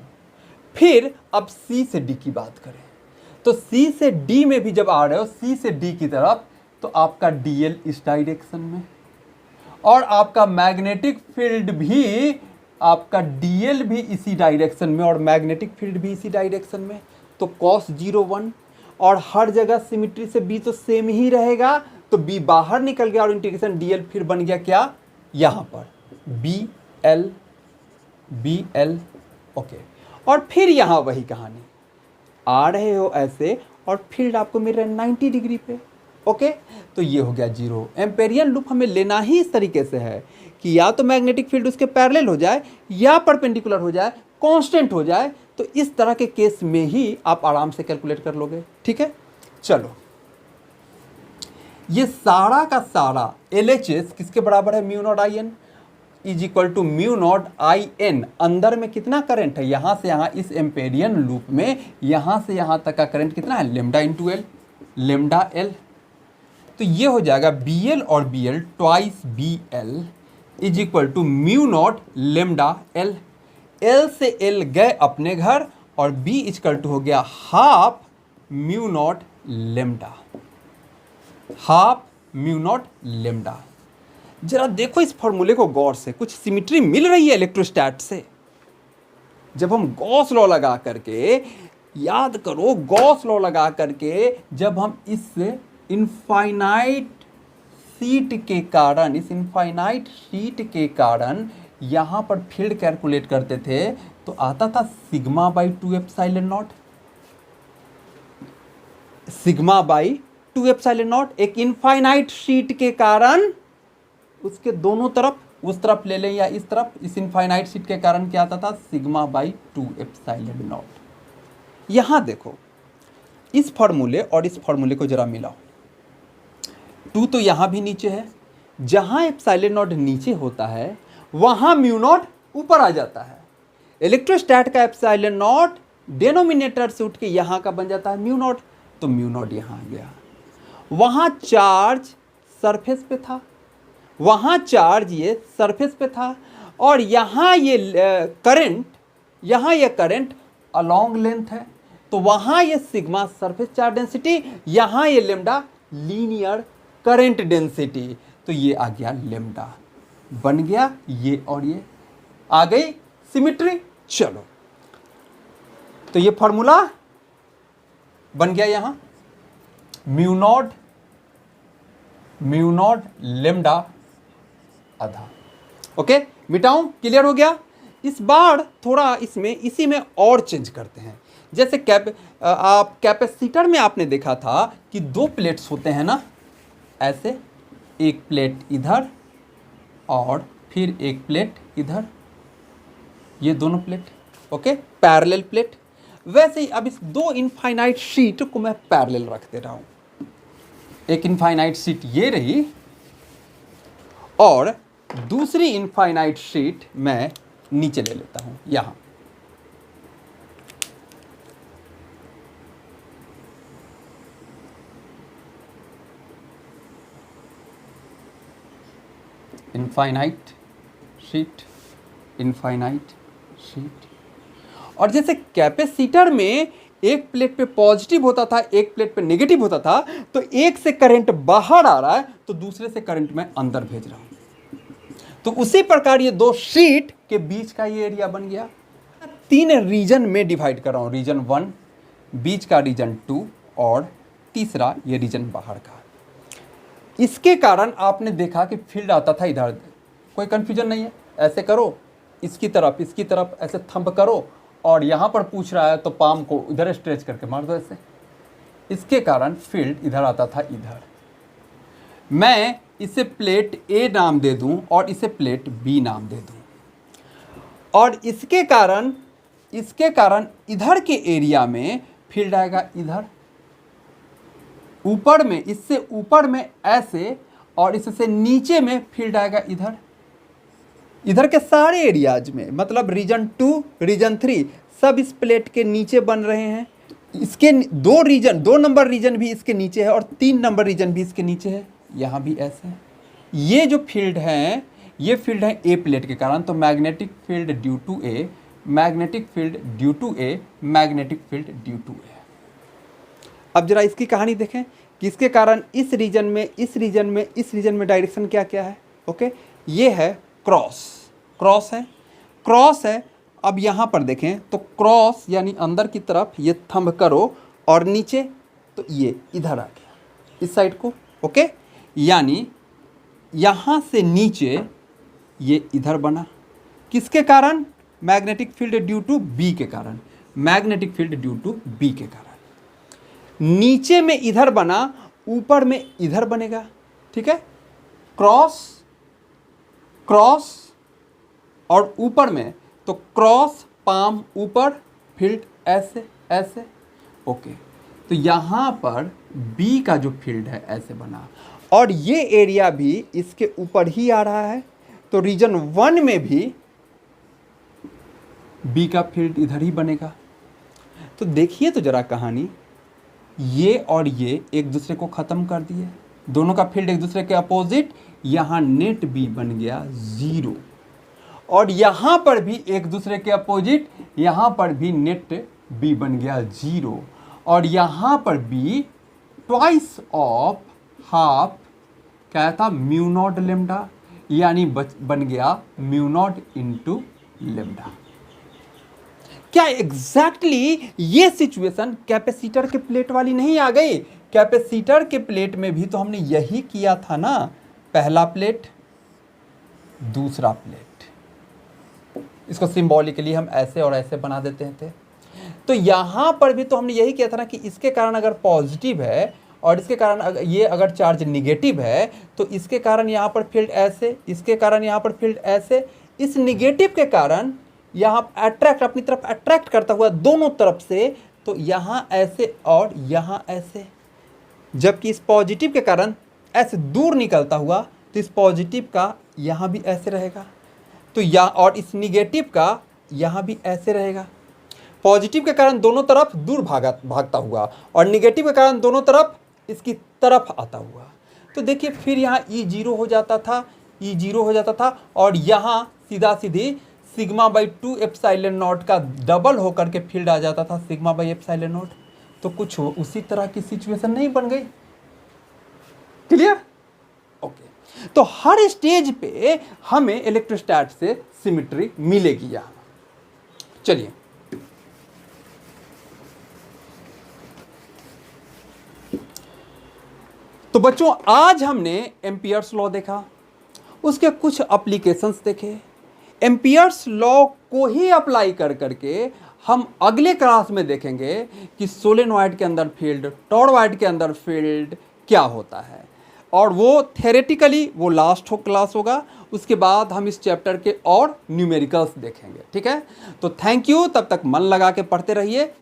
फिर अब सी से डी की बात करें, तो सी से डी में भी जब आ रहे हो, सी से डी की तरफ तो आपका डीएल इस डायरेक्शन में, और आपका मैग्नेटिक फील्ड भी, आपका डीएल भी इसी डायरेक्शन में और मैग्नेटिक फील्ड भी इसी डायरेक्शन में। तो cos 0 1, और हर जगह सिमिट्री से बी तो सेम ही रहेगा, तो बी बाहर निकल गया और इंटीग्रेशन डीएल फिर बन गया क्या, यहाँ पर बी एल ओके। और फिर यहाँ वही कहानी, आ रहे हो ऐसे और फील्ड आपको मिल रहा है 90 डिग्री पे। ओके, तो ये हो गया 0। एम्पेरियन लूप हमें लेना ही इस तरीके से है कि या तो मैग्नेटिक फील्ड उसके पैरेलल हो जाए या परपेंडिकुलर हो जाए, कांस्टेंट हो जाए, तो इस तरह के केस में ही आप आराम से कैलकुलेट कर लोगे। ठीक है, चलो ये सारा का सारा LHS किसके बराबर है, mu naught I N is equal to mu naught I N. अंदर में कितना करंट है, यहां से यहां इस एम्पेरियन लूप में यहां से यहां तक का करंट कितना है, lambda into L, lambda L. तो ये हो जाएगा बी एल और B L twice B L is equal to mu naught lambda L. L से एल गए अपने घर और बी इक्वल टू हो गया half mu naught lambda, half mu naught lambda. जरा देखो इस फॉर्मूले को गौर से, कुछ सिमिट्री मिल रही है इलेक्ट्रोस्टैट से। जब हम गॉस लॉ लगा करके, याद करो गॉस लॉ लगा करके, जब हम इस इनफाइनाइट शीट के कारण, इस इनफाइनाइट शीट के कारण यहाँ पर फील्ड कैलकुलेट करते थे तो आता था sigma by 2 epsilon not, sigma by 2 epsilon not. एक इनफाइनाइट शीट के कारण उसके दोनों तरफ, उस तरफ ले लें या इस तरफ, इस इनफाइनाइट शीट के कारण क्या आता था, सिग्मा बाई 2 एप्सिलॉन नॉट। यहां देखो इस फॉर्मूले और इस फॉर्मूले को जरा मिलाओ। 2 तो यहां भी नीचे है, जहां एप्सिलॉन नॉट नीचे होता है वहां म्यू नॉट ऊपर आ जाता है। इलेक्ट्रोस्टैट का एप्सिलॉन नॉट डिनोमिनेटर से उठ के यहां का बन जाता है म्यू नॉट, तो म्यू नॉट यहां आ गया। वहां चार्ज सरफेस पे था, वहाँ चार्ज ये सरफेस पे था, और यहाँ ये करंट, यहाँ ये करंट अलोंग लेंथ है, तो वहाँ ये सिग्मा सरफेस चार्ज डेंसिटी, यहाँ ये लेमडा लीनियर करंट डेंसिटी। तो ये आ गया लेमडा, बन गया ये और ये, आ गई सिमिट्री। चलो तो ये फॉर्मूला बन गया यहाँ, म्यू नॉट लेमडा आधा। ओके, मिटाऊं, क्लियर हो गया। इस बार थोड़ा इसमें इसी में और चेंज करते हैं। जैसे आप कैपेसिटर में आपने देखा था कि 2 प्लेट्स होते हैं ना, ऐसे एक प्लेट इधर और फिर एक प्लेट इधर, ये दोनों प्लेट, ओके, पैरेलल प्लेट। वैसे ही अब इस 2 इनफाइनाइट शीट को मैं पैरेलल रख दे रहा हूं। एक इनफाइनाइट शीट ये रही और दूसरी इनफाइनाइट शीट मैं नीचे ले लेता हूं यहां। Infinite sheet, infinite sheet. और जैसे कैपेसिटर में एक प्लेट पे पॉजिटिव होता था, एक प्लेट पे नेगेटिव होता था, तो एक से करंट बाहर आ रहा है तो दूसरे से करंट मैं अंदर भेज रहा हूं। तो उसी प्रकार ये 2 शीट के बीच का ये एरिया बन गया। 3 रीजन में डिवाइड कर रहा हूं, रीजन 1, बीच का रीजन 2 और तीसरा ये रीजन बाहर का। इसके कारण आपने देखा कि फील्ड आता था इधर, कोई कंफ्यूजन नहीं है। ऐसे करो, इसकी तरफ ऐसे थंब करो, और यहाँ पर पूछ रहा है तो पाम को इधर स्ट्रेच करके मार दो ऐसे। इसके कारण फील्ड इधर आता था इधर। मैं इसे प्लेट A नाम दे दूं और इसे प्लेट B नाम दे दूं, और इसके कारण इधर के एरिया में फील्ड आएगा इधर, ऊपर में, इससे ऊपर में ऐसे, और इससे नीचे में फील्ड आएगा इधर। इधर के सारे एरियाज में, मतलब रीजन 2, रीजन 3 सब इस प्लेट के नीचे बन रहे हैं। इसके 2 नंबर रीजन भी इसके नीचे है और 3 नंबर रीजन भी इसके नीचे है। यहाँ भी ऐसे है। ये जो फील्ड है, ये फील्ड है ए प्लेट के कारण, तो magnetic field due to A, magnetic field due to A, magnetic field due to A. अब जरा इसकी कहानी देखें किसके कारण इस रीजन में, इस रीजन में, इस रीजन में डायरेक्शन क्या क्या है? ओके, ये है क्रॉस, क्रॉस है, क्रॉस है। अब यहाँ पर देखें तो क्रॉस यानी अंदर की तरफ ये थंब करो और नीचे तो ये इधर आ गया इस साइड को। ओके, यानी यहाँ से नीचे ये इधर बना, किसके कारण? Magnetic field due to B के कारण, magnetic field due to B के कारण। नीचे में इधर बना, ऊपर में इधर बनेगा। ठीक है, क्रॉस क्रॉस और ऊपर में तो क्रॉस पाम ऊपर, फील्ड ऐसे ऐसे। ओके, तो यहाँ पर बी का जो फील्ड है ऐसे बना और ये एरिया भी इसके ऊपर ही आ रहा है, तो रीजन 1 में भी बी का फील्ड इधर ही बनेगा। तो देखिए तो जरा कहानी, ये और ये एक दूसरे को ख़त्म कर दिए, दोनों का फील्ड एक दूसरे के अपोजिट, यहाँ नेट बी बन गया 0 और यहाँ पर भी एक दूसरे के अपोजिट, यहाँ पर भी नेट बी बन गया 0 और यहाँ पर भी ट्वाइस ऑफ हाफ क्या था? म्यू नॉट लेमडा, यानी बन गया म्यू नॉट इंटू लेमडा। क्या एग्जैक्टली ये सिचुएशन कैपेसिटर के प्लेट वाली नहीं आ गई? कैपेसिटर के प्लेट में भी तो हमने यही किया था ना, पहला प्लेट दूसरा प्लेट, इसको सिंबॉलिकली हम ऐसे और ऐसे बना देते थे। तो यहाँ पर भी तो हमने यही किया था ना कि इसके कारण अगर पॉजिटिव है और इसके कारण ये अगर चार्ज निगेटिव है तो इसके कारण यहाँ पर फील्ड ऐसे, इसके कारण यहाँ पर फील्ड ऐसे, इस निगेटिव के कारण यहाँ अट्रैक्ट, अपनी तरफ अट्रैक्ट करता हुआ दोनों तरफ से, तो यहाँ ऐसे और यहाँ ऐसे। जबकि इस पॉजिटिव के कारण ऐसे दूर निकलता हुआ तो इस पॉजिटिव का यहाँ भी ऐसे रहेगा, तो यहाँ और इस निगेटिव का यहाँ भी ऐसे रहेगा। पॉजिटिव के कारण दोनों तरफ दूर भागता हुआ और निगेटिव के कारण दोनों तरफ इसकी तरफ आता हुआ। तो देखिए फिर यहाँ E 0 हो जाता था, E 0 हो जाता था और यहाँ सीधा सीधी सिग्मा बाई 2 एप्सिलॉन नॉट का डबल होकर के फील्ड आ जाता था, सिग्मा बाई एप्सिलॉन नॉट। तो कुछ उसी तरह की सिचुएशन नहीं बन गई? क्लियर? ओके, तो हर स्टेज पे हमें इलेक्ट्रोस्टैट से सिमेट्री मिलेगी यहाँ। चलिए, तो बच्चों आज हमने एम्पियर्स लॉ देखा, उसके कुछ एप्लीकेशंस देखे। एम्पियर्स लॉ को ही अप्लाई कर करके हम अगले क्लास में देखेंगे कि सोलेनॉइड के अंदर फील्ड, टॉरॉइड के अंदर फील्ड क्या होता है, और वो थ्योरेटिकली वो लास्ट क्लास होगा। उसके बाद हम इस चैप्टर के और न्यूमेरिकल्स देखेंगे। ठीक है, तो थैंक यू, तब तक मन लगा के पढ़ते रहिए।